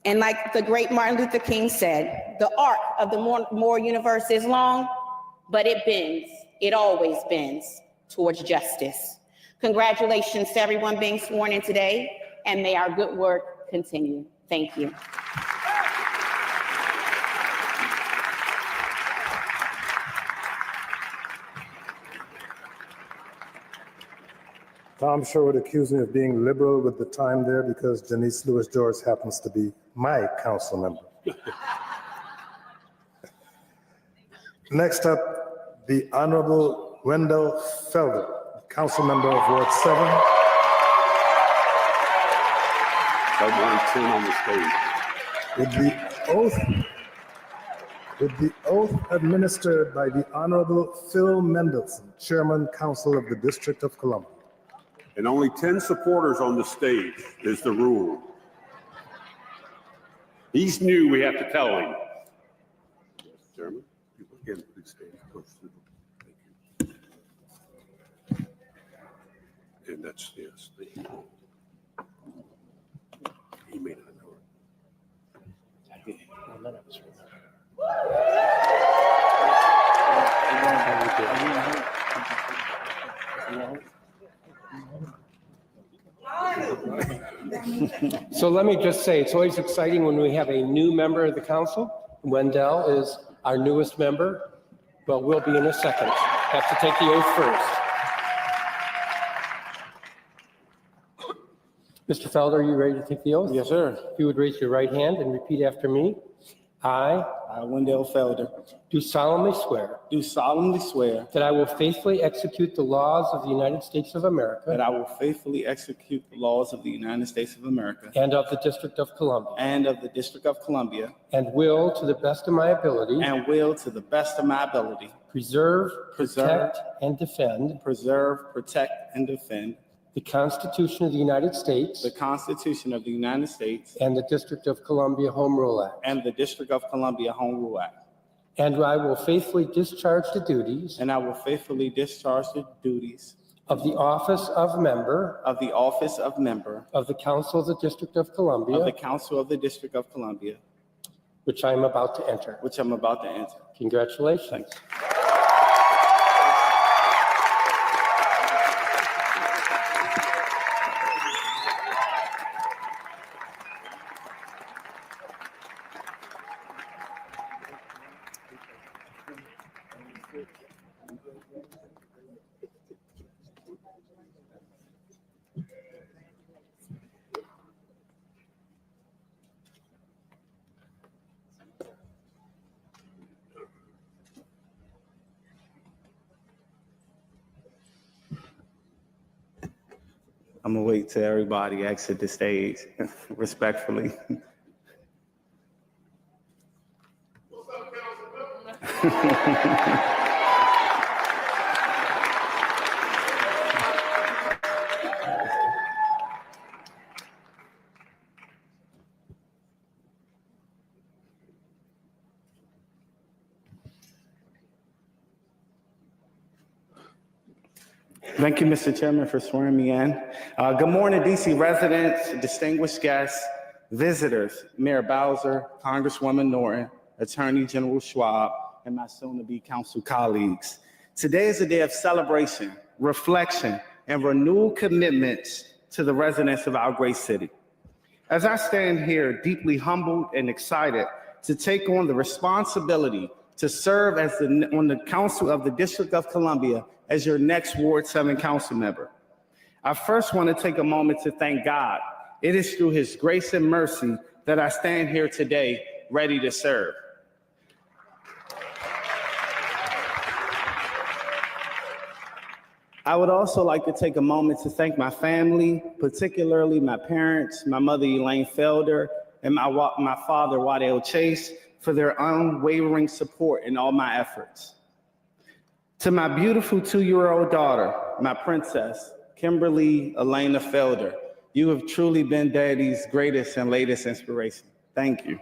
Q: And like the great Martin Luther King said, the arc of the Moore universe is long, but it bends, it always bends towards justice. Congratulations to everyone being sworn in today, and may our good work continue. Thank you.
I: Tom sure would accuse me of being liberal with the time there because Janice Lewis George happens to be my council member. Next up, the Honorable Wendell Felder, council member of Ward 7.
J: Ward 10 on the stage.
I: With the oath administered by the Honorable Phil Mendelson, Chairman, Council of the District of Columbia.
J: And only 10 supporters on the stage is the rule. He's new, we have to tell him. Chairman, again, please stand. Thank you. And that's, yes. He may not know it.
N: None of us So let me just say, it's always exciting when we have a new member of the council. Wendell is our newest member, but we'll be in a second. Have to take the oath first. Mr. Felder, are you ready to take the oath?
R: Yes, sir.
N: If you would raise your right hand and repeat after me. I,
R: Wendell Felder,
N: do solemnly swear that I will faithfully execute the laws of the United States of America
R: that I will faithfully execute the laws of the United States of America
N: and of the District of Columbia,
R: and of the District of Columbia,
N: and will, to the best of my ability, preserve, protect, and defend the Constitution of the United States, and the District of Columbia Home Rule Act. And I will faithfully discharge the duties of the office of member of the Council of the District of Columbia, which I am about to enter. Congratulations.
R: Thanks. I'm gonna wait till everybody exit the stage respectfully. Thank you, Mr. Chairman, for swearing me in. Good morning, DC residents, distinguished guests, visitors, Mayor Bowser, Congresswoman Norton, Attorney General Schwab, and my soon-to-be council colleagues. Today is a day of celebration, reflection, and renewed commitments to the residents of our great city. As I stand here deeply humbled and excited to take on the responsibility to serve as on the Council of the District of Columbia as your next Ward 7 council member, I first want to take a moment to thank God. It is through his grace and mercy that I stand here today ready to serve. I would also like to take a moment to thank my family, particularly my parents, my mother Elaine Felder, and my father Waddell Chase, for their unwavering support in all my efforts. To my beautiful 2-year-old daughter, my princess, Kimberly Elena Felder, you have truly been Daddy's greatest and latest inspiration. Thank you.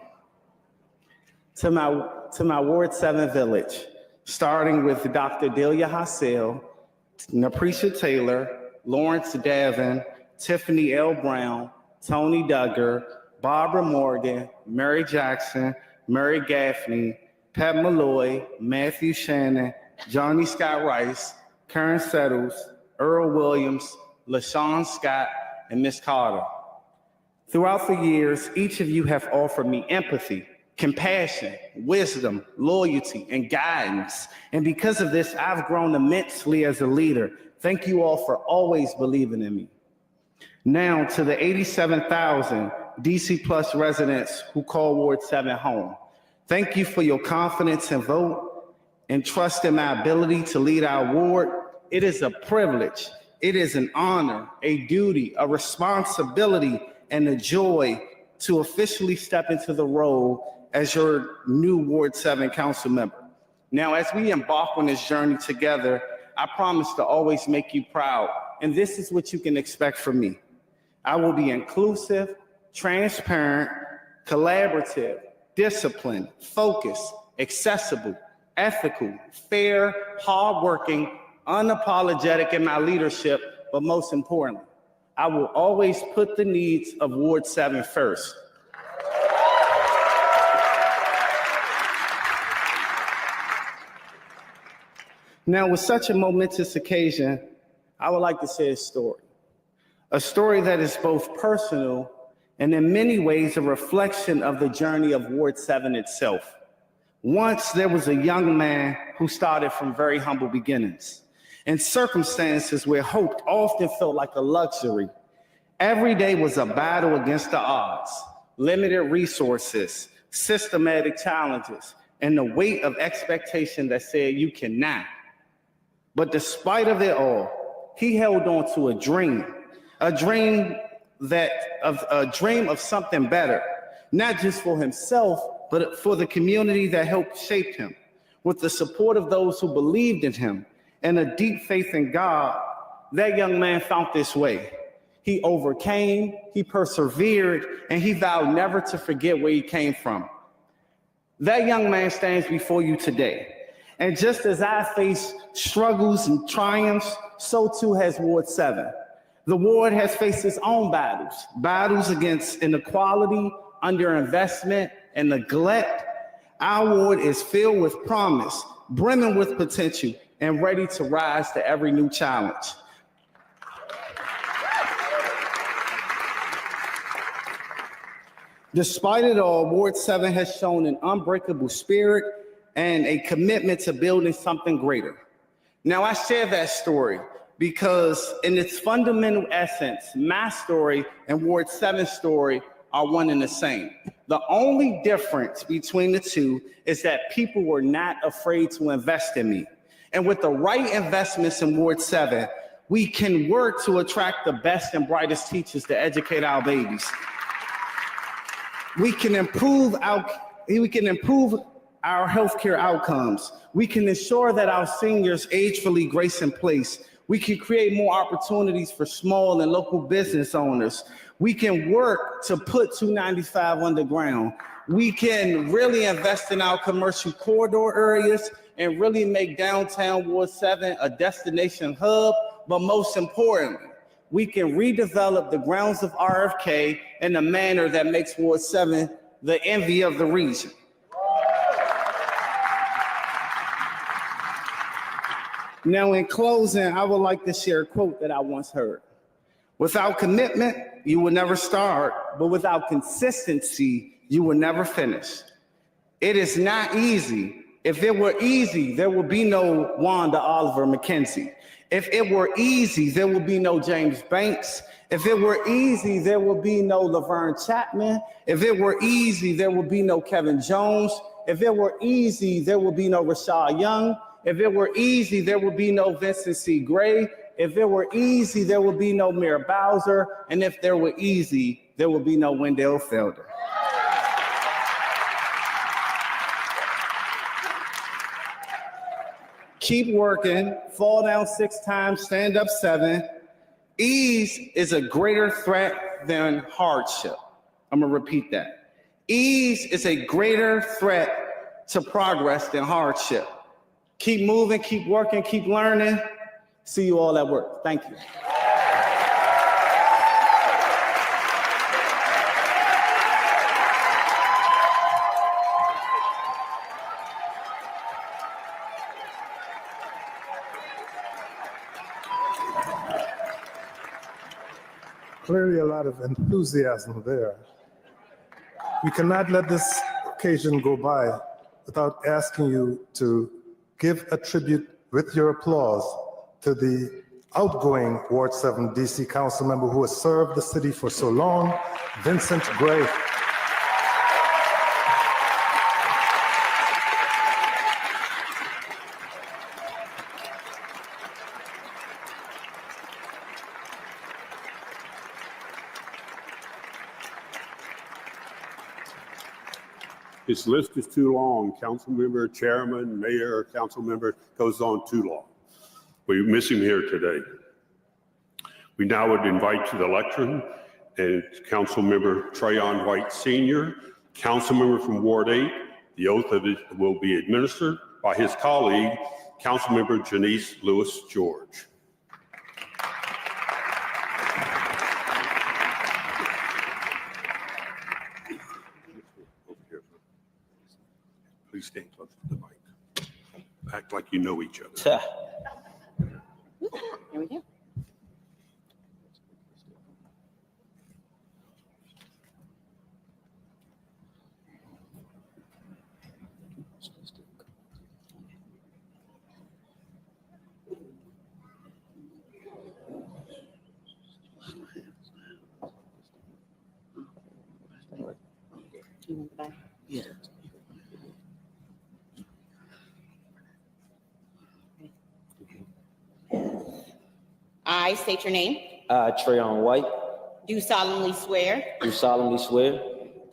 R: To my Ward 7 village, starting with Dr. Delia Hassel, Naprecia Taylor, Lawrence Davin, Tiffany L. Brown, Tony Duggar, Barbara Morgan, Mary Jackson, Murray Gaffney, Pat Malloy, Matthew Shannon, Johnny Scott Rice, Karen Settles, Earl Williams, LaShawn Scott, and Miss Carter. Throughout the years, each of you have offered me empathy, compassion, wisdom, loyalty, and guidance. And because of this, I've grown immensely as a leader. Thank you all for always believing in me. Now to the 87,000 DC Plus residents who call Ward 7 home. Thank you for your confidence and vote and trust in my ability to lead our ward. It is a privilege. It is an honor, a duty, a responsibility, and a joy to officially step into the role as your new Ward 7 council member. Now, as we embark on this journey together, I promise to always make you proud, and this is what you can expect from me. I will be inclusive, transparent, collaborative, disciplined, focused, accessible, ethical, fair, hardworking, unapologetic in my leadership, but most importantly, I will always put the needs of Ward 7 first. Now, with such a momentous occasion, I would like to say a story that is both personal and in many ways a reflection of the journey of Ward 7 itself. Once there was a young man who started from very humble beginnings in circumstances where hope often felt like a luxury. Every day was a battle against the odds, limited resources, systematic challenges, and the weight of expectation that said you cannot. But despite of it all, he held on to a dream of something better, not just for himself, but for the community that helped shape him. With the support of those who believed in him and a deep faith in God, that young man found this way. He overcame, he persevered, and he vowed never to forget where he came from. That young man stands before you today. And just as I face struggles and triumphs, so too has Ward 7. The ward has faced its own battles against inequality, underinvestment, and neglect. Our ward is filled with promise, brimming with potential, and ready to rise to every new challenge. Despite it all, Ward 7 has shown an unbreakable spirit and a commitment to building something greater. Now, I share that story because in its fundamental essence, my story and Ward 7's story are one and the same. The only difference between the two is that people were not afraid to invest in me. And with the right investments in Ward 7, We can work to attract the best and brightest teachers to educate our babies. We can improve our healthcare outcomes. We can ensure that our seniors age-fully grace in place. We can create more opportunities for small and local business owners. We can work to put 295 underground. We can really invest in our commercial corridor areas and really make downtown Ward 7 a destination hub. But most importantly, we can redevelop the grounds of RFK in a manner that makes Ward 7 the envy of the region. Now, in closing, I would like to share a quote that I once heard. Without commitment, you will never start, but without consistency, you will never finish. It is not easy. If it were easy, there would be no Wanda Oliver McKenzie. If it were easy, there would be no James Banks. If it were easy, there would be no Laverne Chapman. If it were easy, there would be no Kevin Jones. If it were easy, there would be no Rashad Young. If it were easy, there would be no Vincent C. Gray. If it were easy, there would be no Mayor Bowser. And if there were easy, there would be no Wendell Felder. Keep working, fall down 6 times, stand up 7. Ease is a greater threat than hardship. I'm gonna repeat that. Ease is a greater threat to progress than hardship. Keep moving, keep working, keep learning. See you all at work. Thank you.
I: Clearly a lot of enthusiasm there. We cannot let this occasion go by without asking you to give a tribute with your applause to the outgoing Ward 7 DC council member who has served the city for so long, Vincent Gray.
J: This list is too long. Council member, chairman, mayor, council member, goes on too long. We miss him here today. We now would invite to the lectern and Council member Trayon White Sr., council member from Ward 8. The oath of it will be administered by his colleague, council member Janice Lewis George. Please stand close to the mic. Act like you know each other.
Q: Here we go.
H: Yeah.
Q: I state your name.
S: I, Trayon White,
Q: Do solemnly swear
S: do solemnly swear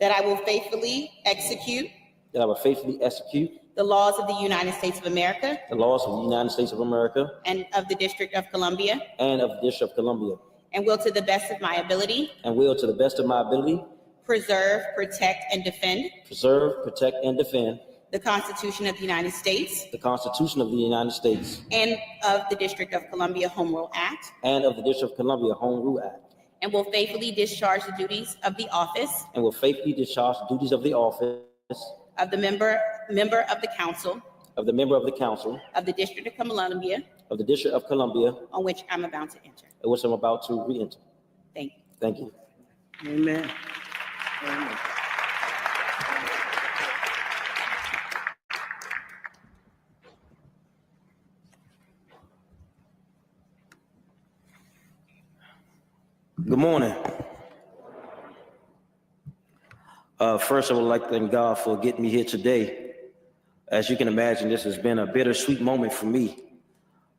Q: that I will faithfully execute
S: that I will faithfully execute
Q: the laws of the United States of America
S: the laws of the United States of America
Q: and of the District of Columbia,
S: and of the District of Columbia,
Q: and will to the best of my ability
S: and will, to the best of my ability,
Q: preserve, protect, and defend
S: preserve, protect, and defend
Q: the Constitution of the United States
S: the Constitution of the United States
Q: and of the District of Columbia Home Rule Act,
S: and of the District of Columbia Home Rule Act,
Q: and will faithfully discharge the duties of the office
S: and will faithfully discharge the duties of the office
Q: of the member of the council
S: of the member of the council
Q: of the District of Columbia
S: of the District of Columbia,
Q: on which I'm about to enter.
S: which I'm about to re-enter.
Q: Thank you.
S: Thank you.
H: Amen. Amen.
S: Good morning. First, I would like to thank God for getting me here today. As you can imagine, this has been a bittersweet moment for me.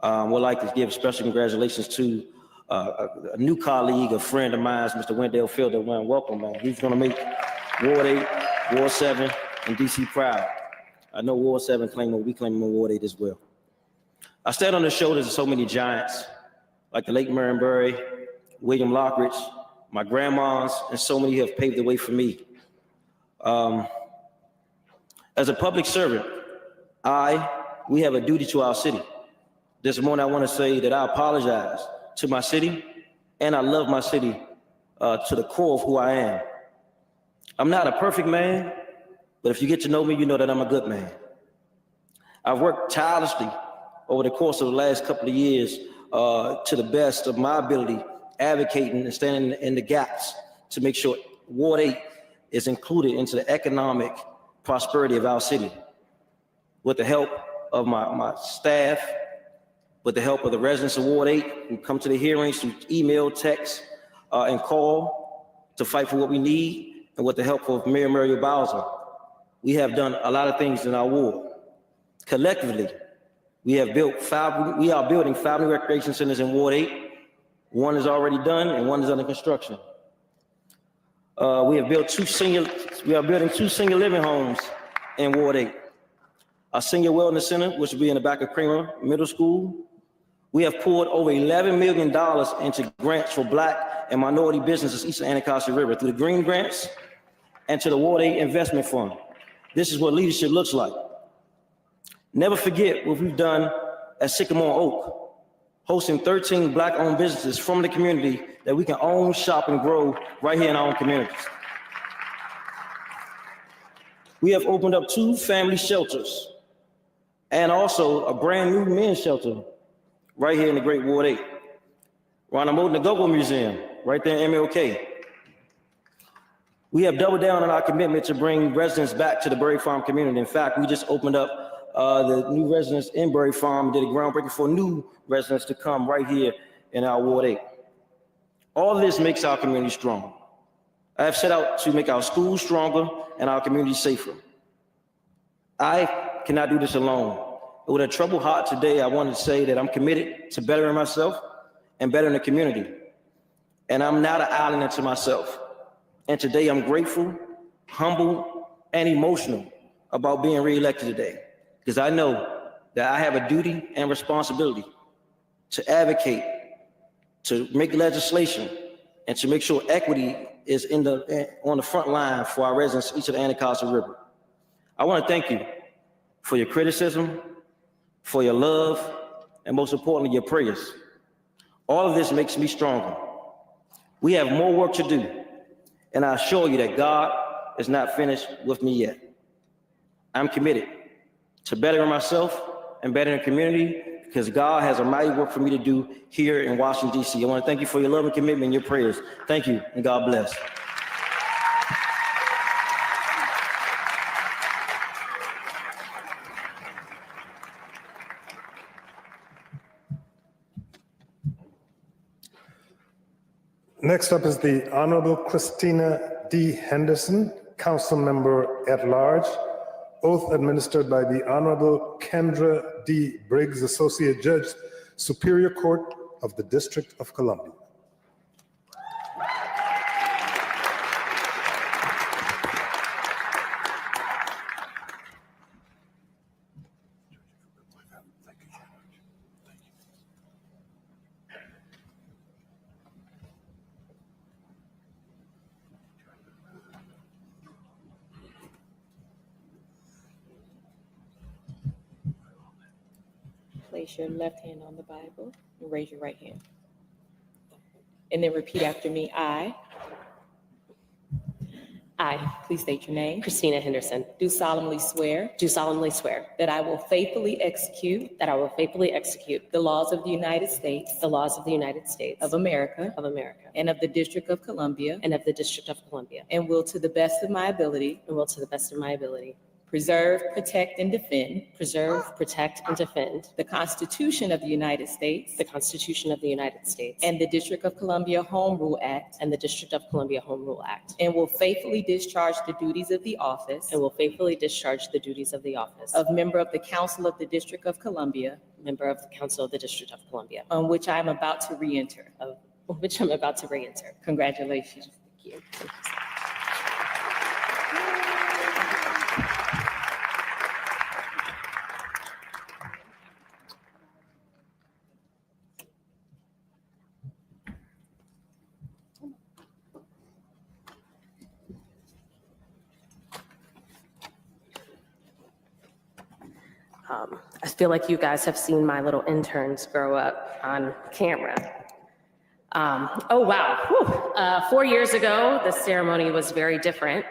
S: Would like to give special congratulations to a new colleague, a friend of mine, Mr. Wendell Fielder. Welcome, man. He's going to make Ward 8, Ward 7, and DC proud. I know Ward 7 we claim Ward 8 as well. I stand on the shoulders of so many giants, like the late Marion Barry, William Lockridge, my grandmas, and so many who have paved the way for me. As a public servant, we have a duty to our city. This morning, I want to say that I apologize to my city, and I love my city to the core of who I am. I'm not a perfect man, but if you get to know me, you know that I'm a good man. I've worked tirelessly over the course of the last couple of years to the best of my ability, advocating and standing in the gaps to make sure Ward 8 is included into the economic prosperity of our city. With the help of my staff, with the help of the residents of Ward 8 who come to the hearings through email, text, and call to fight for what we need, and with the help of Mayor Muriel Bowser, we have done a lot of things in our ward. Collectively, we are building 5 new recreation centers in Ward 8. One is already done and one is under construction. We are building 2 senior living homes in Ward 8. Our senior wellness center, which will be in the back of Kramer Middle School. We have poured over $11 million into grants for Black and minority businesses east of Anacostia River through the Green Grants and to the Ward 8 Investment Fund. This is what leadership looks like. Never forget what we've done at Sycamore Oak, hosting 13 Black-owned businesses from the community that we can own, shop, and grow right here in our own communities. We have opened up 2 family shelters and also a brand new men's shelter right here in the Great Ward 8. Ronald Moulton Go-Go Museum, right there in MLK. We have doubled down on our commitment to bring residents back to the Berry Farm community. In fact, we just opened up the new residents in Berry Farm, did a groundbreaking for new residents to come right here in our Ward 8. All of this makes our community strong. I have set out to make our schools stronger and our community safer. I cannot do this alone. With a troubled heart today, I wanted to say that I'm committed to bettering myself and bettering the community. And I'm not an island unto myself. And today I'm grateful, humble, and emotional about being reelected today, because I know that I have a duty and responsibility to advocate, to make legislation, and to make sure equity is on the front line for our residents east of the Anacostia River. I want to thank you for your criticism, for your love, and most importantly, your prayers. All of this makes me stronger. We have more work to do, and I assure you that God is not finished with me yet. I'm committed to bettering myself and bettering the community, because God has a mighty work for me to do here in Washington, D.C. I want to thank you for your love and commitment and your prayers. Thank you, and God bless.
I: Next up is the Honorable Christina D. Henderson, Council Member at Large, oath administered by the Honorable Kendra D. Briggs, Associate Judge, Superior Court of the District of Columbia.
T: Place your left hand on the Bible and raise your right hand. And then repeat after me. I, please state your name.
U: Christina Henderson.
T: Do solemnly swear.
U: Do solemnly swear
T: That I will faithfully execute.
U: that I will faithfully execute
T: The laws of the United States.
U: the laws of the United States
T: Of America.
U: and
T: of the District of Columbia.
U: of the District of Columbia,
T: And will to the best of my ability.
U: and will to the best of my ability
T: preserve, protect, and defend
U: preserve, protect, and defend
T: the Constitution of the United States
U: the Constitution of the United States
T: and the District of Columbia Home Rule Act,
U: and the District of Columbia Home Rule Act,
T: and will faithfully discharge the duties of the office
U: and will faithfully discharge the duties of the office
T: of member of the Council of the District of Columbia,
U: member of the Council of the District of Columbia,
T: on which I am about to re-enter.
U: of which I'm about to re-enter.
T: Congratulations.
U: Thank you. Thank you. I feel like you guys have seen my little interns grow up on camera. Oh, wow. Whew. 4 years ago, the ceremony was very different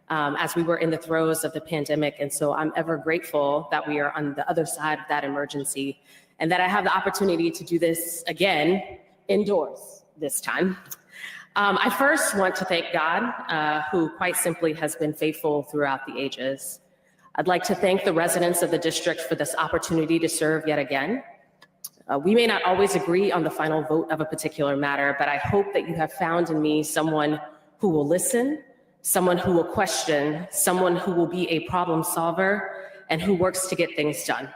U: as we were in the throes of the pandemic. And so I'm ever grateful that we are on the other side of that emergency and that I have the opportunity to do this again indoors this time. I first want to thank God, who quite simply has been faithful throughout the ages. I'd like to thank the residents of the district for this opportunity to serve yet again. We may not always agree on the final vote of a particular matter, but I hope that you have found in me someone who will listen, someone who will question, someone who will be a problem solver, and who works to get things done.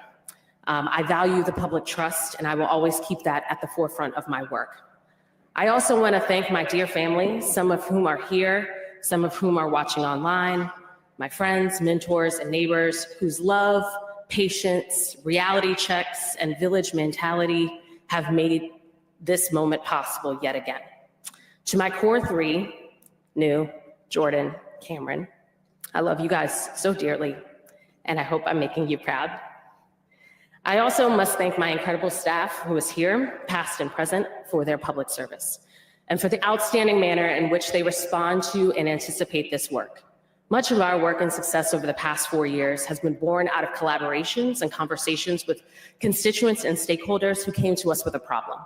U: I value the public trust, and I will always keep that at the forefront of my work. I also want to thank my dear family, some of whom are here, some of whom are watching online, my friends, mentors, and neighbors whose love, patience, reality checks, and village mentality have made this moment possible yet again. To my core three, New, Jordan, Cameron, I love you guys so dearly, and I hope I'm making you proud. I also must thank my incredible staff who is here, past and present, for their public service, and for the outstanding manner in which they respond to and anticipate this work. Much of our work and success over the past 4 years has been born out of collaborations and conversations with constituents and stakeholders who came to us with a problem.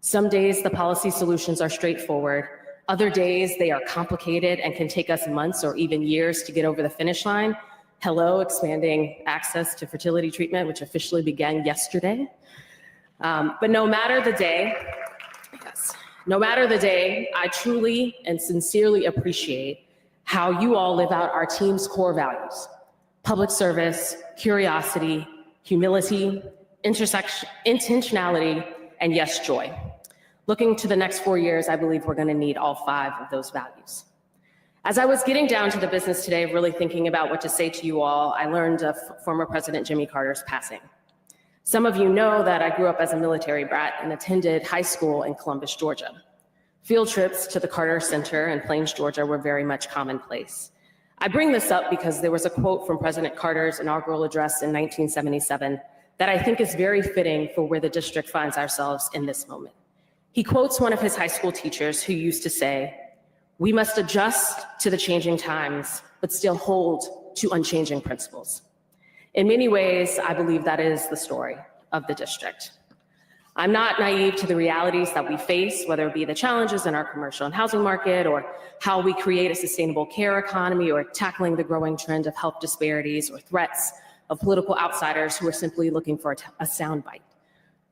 U: Some days the policy solutions are straightforward. Other days they are complicated and can take us months or even years to get over the finish line. Hello, expanding access to fertility treatment, which officially began yesterday. But no matter the day, I truly and sincerely appreciate how you all live out our team's core values: public service, curiosity, humility, intentionality, and yes, joy. Looking to the next 4 years, I believe we're going to need all 5 of those values. As I was getting down to the business today, really thinking about what to say to you all, I learned of former President Jimmy Carter's passing. Some of you know that I grew up as a military brat and attended high school in Columbus, Georgia. Field trips to the Carter Center in Plains, Georgia were very much commonplace. I bring this up because there was a quote from President Carter's inaugural address in 1977 that I think is very fitting for where the district finds ourselves in this moment. He quotes one of his high school teachers who used to say, "We must adjust to the changing times, but still hold to unchanging principles." In many ways, I believe that is the story of the district. I'm not naive to the realities that we face, whether it be the challenges in our commercial and housing market, or how we create a sustainable care economy, or tackling the growing trend of health disparities, or threats of political outsiders who are simply looking for a soundbite.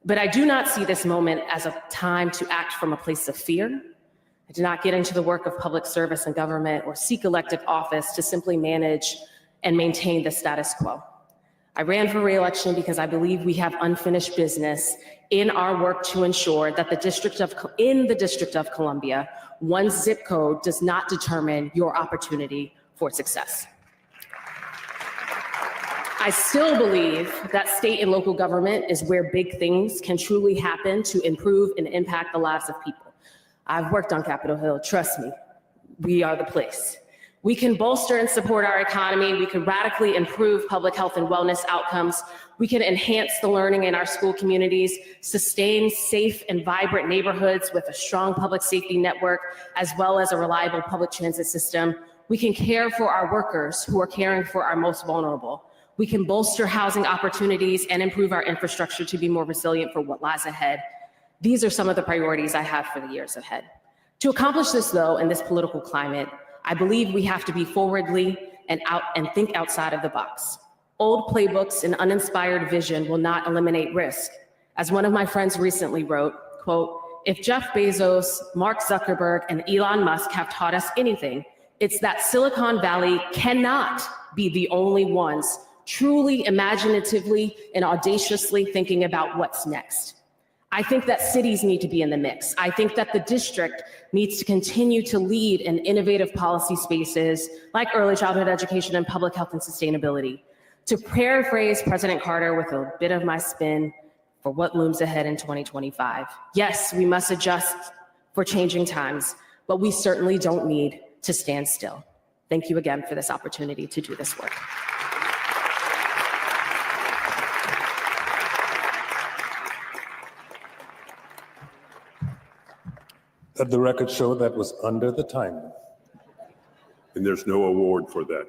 U: But I do not see this moment as a time to act from a place of fear. I do not get into the work of public service and government or seek elective office to simply manage and maintain the status quo. I ran for re-election because I believe we have unfinished business in our work to ensure that in the District of Columbia, one zip code does not determine your opportunity for success. I still believe that state and local government is where big things can truly happen to improve and impact the lives of people. I've worked on Capitol Hill, trust me, we are the place. We can bolster and support our economy. We can radically improve public health and wellness outcomes. We can enhance the learning in our school communities, sustain safe and vibrant neighborhoods with a strong public safety network, as well as a reliable public transit system. We can care for our workers who are caring for our most vulnerable. We can bolster housing opportunities and improve our infrastructure to be more resilient for what lies ahead. These are some of the priorities I have for the years ahead. To accomplish this, though, in this political climate, I believe we have to be forwardly and think outside of the box. Old playbooks and uninspired vision will not eliminate risk. As one of my friends recently wrote, quote, "If Jeff Bezos, Mark Zuckerberg, and Elon Musk have taught us anything, it's that Silicon Valley cannot be the only ones truly imaginatively and audaciously thinking about what's next. I think that cities need to be in the mix. I think that the district needs to continue to lead in innovative policy spaces like early childhood education and public health and sustainability. To paraphrase President Carter with a bit of my spin for what looms ahead in 2025, yes, we must adjust for changing times, but we certainly don't need to stand still. Thank you again for this opportunity to do this work."
I: Let the record show that was under the time.
J: And there's no award for that.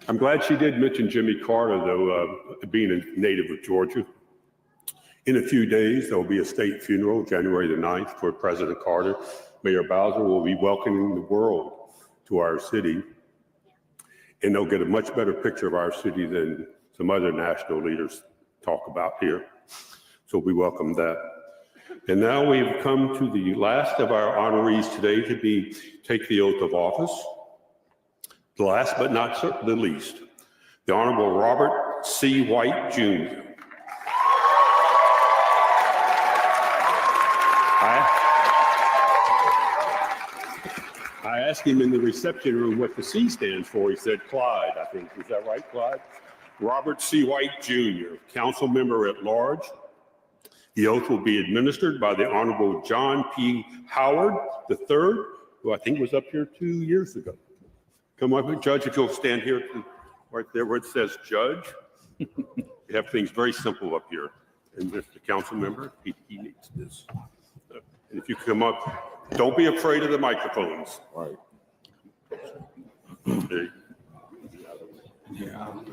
J: I'm glad she did mention Jimmy Carter, though, being a native of Georgia. In a few days, there will be a state funeral, January the 9th, for President Carter. Mayor Bowser will be welcoming the world to our city, and they'll get a much better picture of our city than some other national leaders talk about here. So we welcome that. And now we've come to the last of our honorees today to take the oath of office. The last but not the least, the Honorable Robert C. White, Jr. I asked him in the reception room what the C stands for. He said Clyde, I think. Is that right, Clyde? Robert C. White, Jr., council member at large. The oath will be administered by the Honorable John P. Howard III, who I think was up here 2 years ago. Come up, Judge, if you'll stand here, right there where it says Judge. We have things very simple up here. And the council member, he needs this. And if you come up, don't be afraid of the microphones. All right. Okay.
B: Yeah, I'll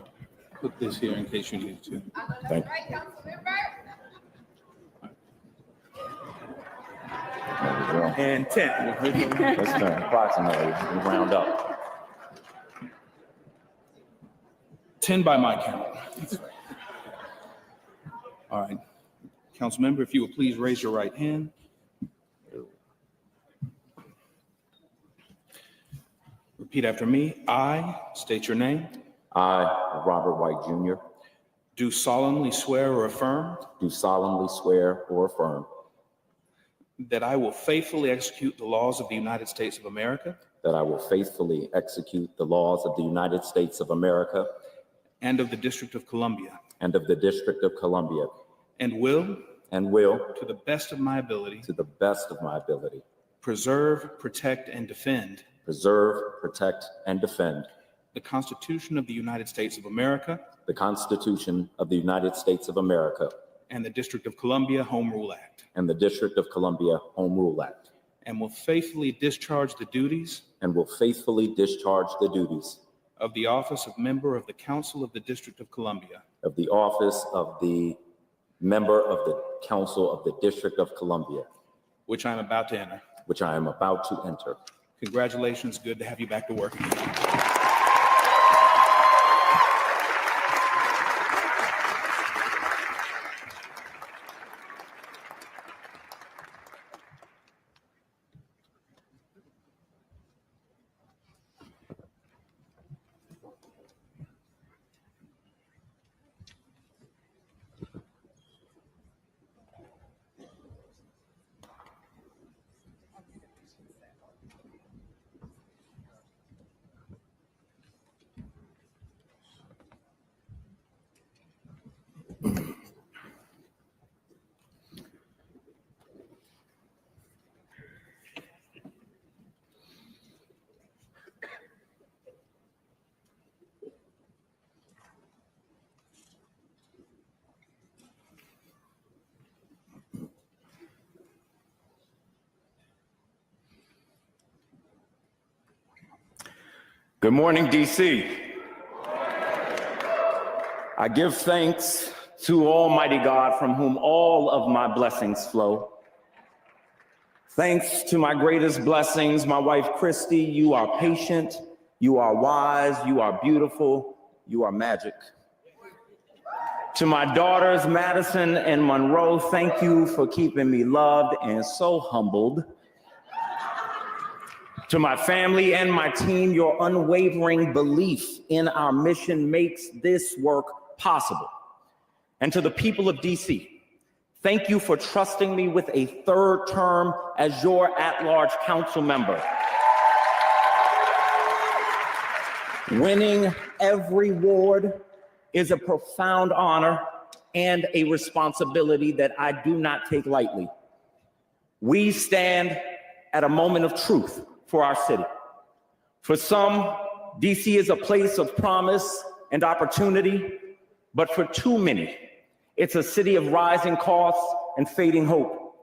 B: put this here in case you need to.
V: Thank you.
B: And 10.
V: Let's turn approximately, we round up.
B: 10 by my count. All right. Council member, if you would please raise your right hand. Repeat after me. I state your name.
V: I, Robert White Jr.,
B: do solemnly swear or affirm
V: do solemnly swear or affirm
B: that I will faithfully execute the laws of the United States of America
V: that I will faithfully execute the laws of the United States of America
B: and of the District of Columbia,
V: and of the District of Columbia,
B: and will,
V: to
B: the best of my ability, preserve, protect, and defend the Constitution of the United States of America,
V: the Constitution of the United States of America,
B: and the District of Columbia Home Rule Act,
V: and the District of Columbia Home Rule Act,
B: and will faithfully discharge the duties of the office of member of the Council of the District of Columbia,
V: of the office of the member of the Council of the District of Columbia,
B: which I am about to enter. Congratulations. Good to have you back to work.
V: Good morning, DC. I give thanks to Almighty God, from whom all of my blessings flow. Thanks to my greatest blessings, my wife, Christy. You are patient, You are wise, you are beautiful, you are magic. To my daughters, Madison and Monroe, thank you for keeping me loved and so humbled. To my family and my team, your unwavering belief in our mission makes this work possible. And to the people of DC, thank you for trusting me with a third term as your at-large council member. Winning every ward is a profound honor and a responsibility that I do not take lightly. We stand at a moment of truth for our city. For some, DC is a place of promise and opportunity, but for too many, it's a city of rising costs and fading hope.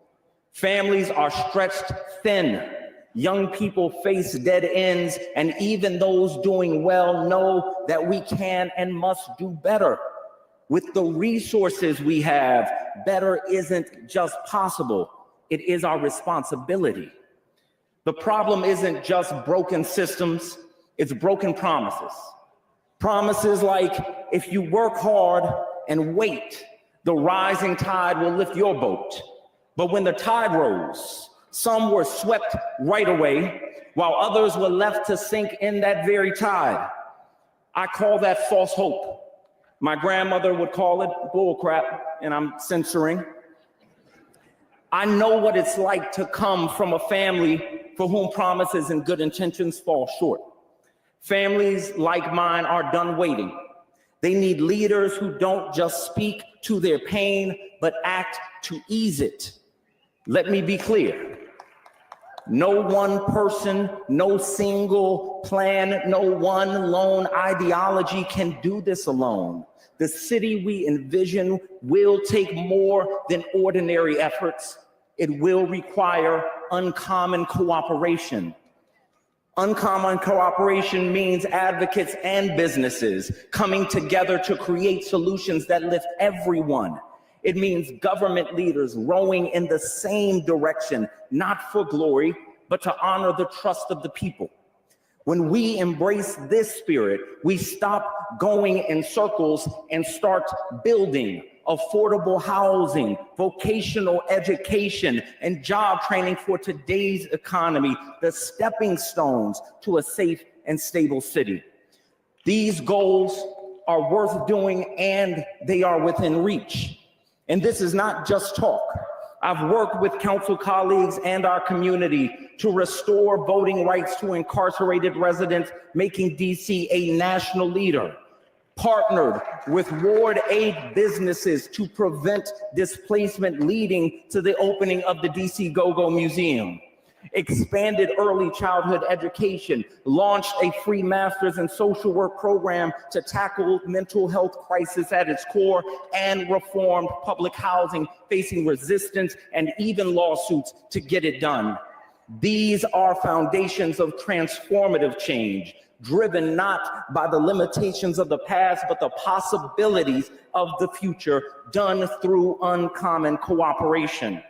V: Families are stretched thin. Young people face dead ends, and even those doing well know that we can and must do better. With the resources we have, better isn't just possible, it is our responsibility. The problem isn't just broken systems, it's broken promises. Promises like, if you work hard and wait, the rising tide will lift your boat. But when the tide rose, some were swept right away, while others were left to sink in that very tide. I call that false hope. My grandmother would call it bullcrap, and I'm censoring. I know what it's like to come from a family for whom promises and good intentions fall short. Families like mine are done waiting. They need leaders who don't just speak to their pain, but act to ease it. Let me be clear. No one person, no single plan, no one lone ideology can do this alone. The city we envision will take more than ordinary efforts. It will require uncommon cooperation. Uncommon cooperation means advocates and businesses coming together to create solutions that lift everyone. It means government leaders rowing in the same direction, not for glory, but to honor the trust of the people. When we embrace this spirit, we stop going in circles and start building affordable housing, vocational education, and job training for today's economy, the stepping stones to a safe and stable city. These goals are worth doing and they are within reach. And this is not just talk. I've worked with council colleagues and our community to restore voting rights to incarcerated residents, making DC a national leader. Partnered with Ward 8 businesses to prevent displacement, leading to the opening of the DC Go-Go Museum. Expanded early childhood education, launched a free master's in social work program to tackle mental health crisis at its core, and reformed public housing, facing resistance and even lawsuits to get it done. These are foundations of transformative change, driven not by the limitations of the past, but the possibilities of the future, done through uncommon cooperation.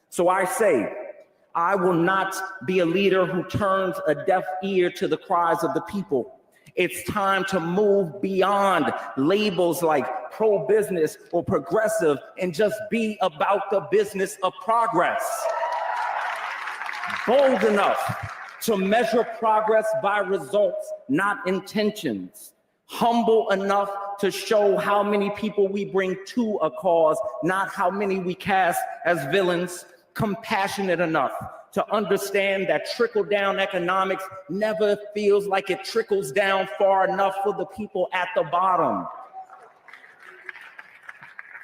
V: So I say, I will not be a leader who turns a deaf ear to the cries of the people. It's time to move beyond labels like pro-business or progressive and just be about the business of progress. Bold enough to measure progress by results, not intentions. Humble enough to show how many people we bring to a cause, not how many we cast as villains. Compassionate enough to understand that trickle-down economics never feels like it trickles down far enough for the people at the bottom.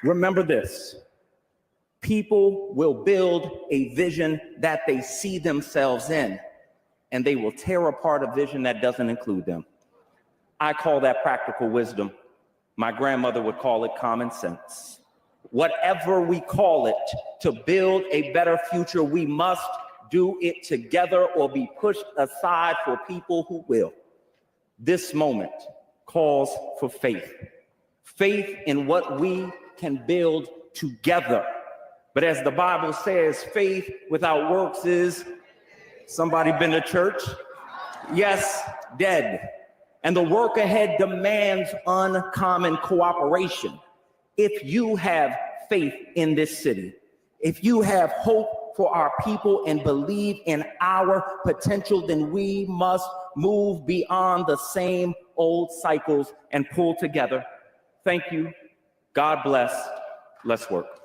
V: Remember this, people will build a vision that they see themselves in, and they will tear apart a vision that doesn't include them. I call that practical wisdom. My grandmother would call it common sense. Whatever we call it, to build a better future, we must do it together or be pushed aside for people who will. This moment calls for faith. Faith in what we can build together. But as the Bible says, faith without works is, somebody been to church? yes, dead. And the work ahead demands uncommon cooperation. If you have faith in this city, if you have hope for our people and believe in our potential, then we must move beyond the same old cycles and pull together. Thank you. God bless. Let's work.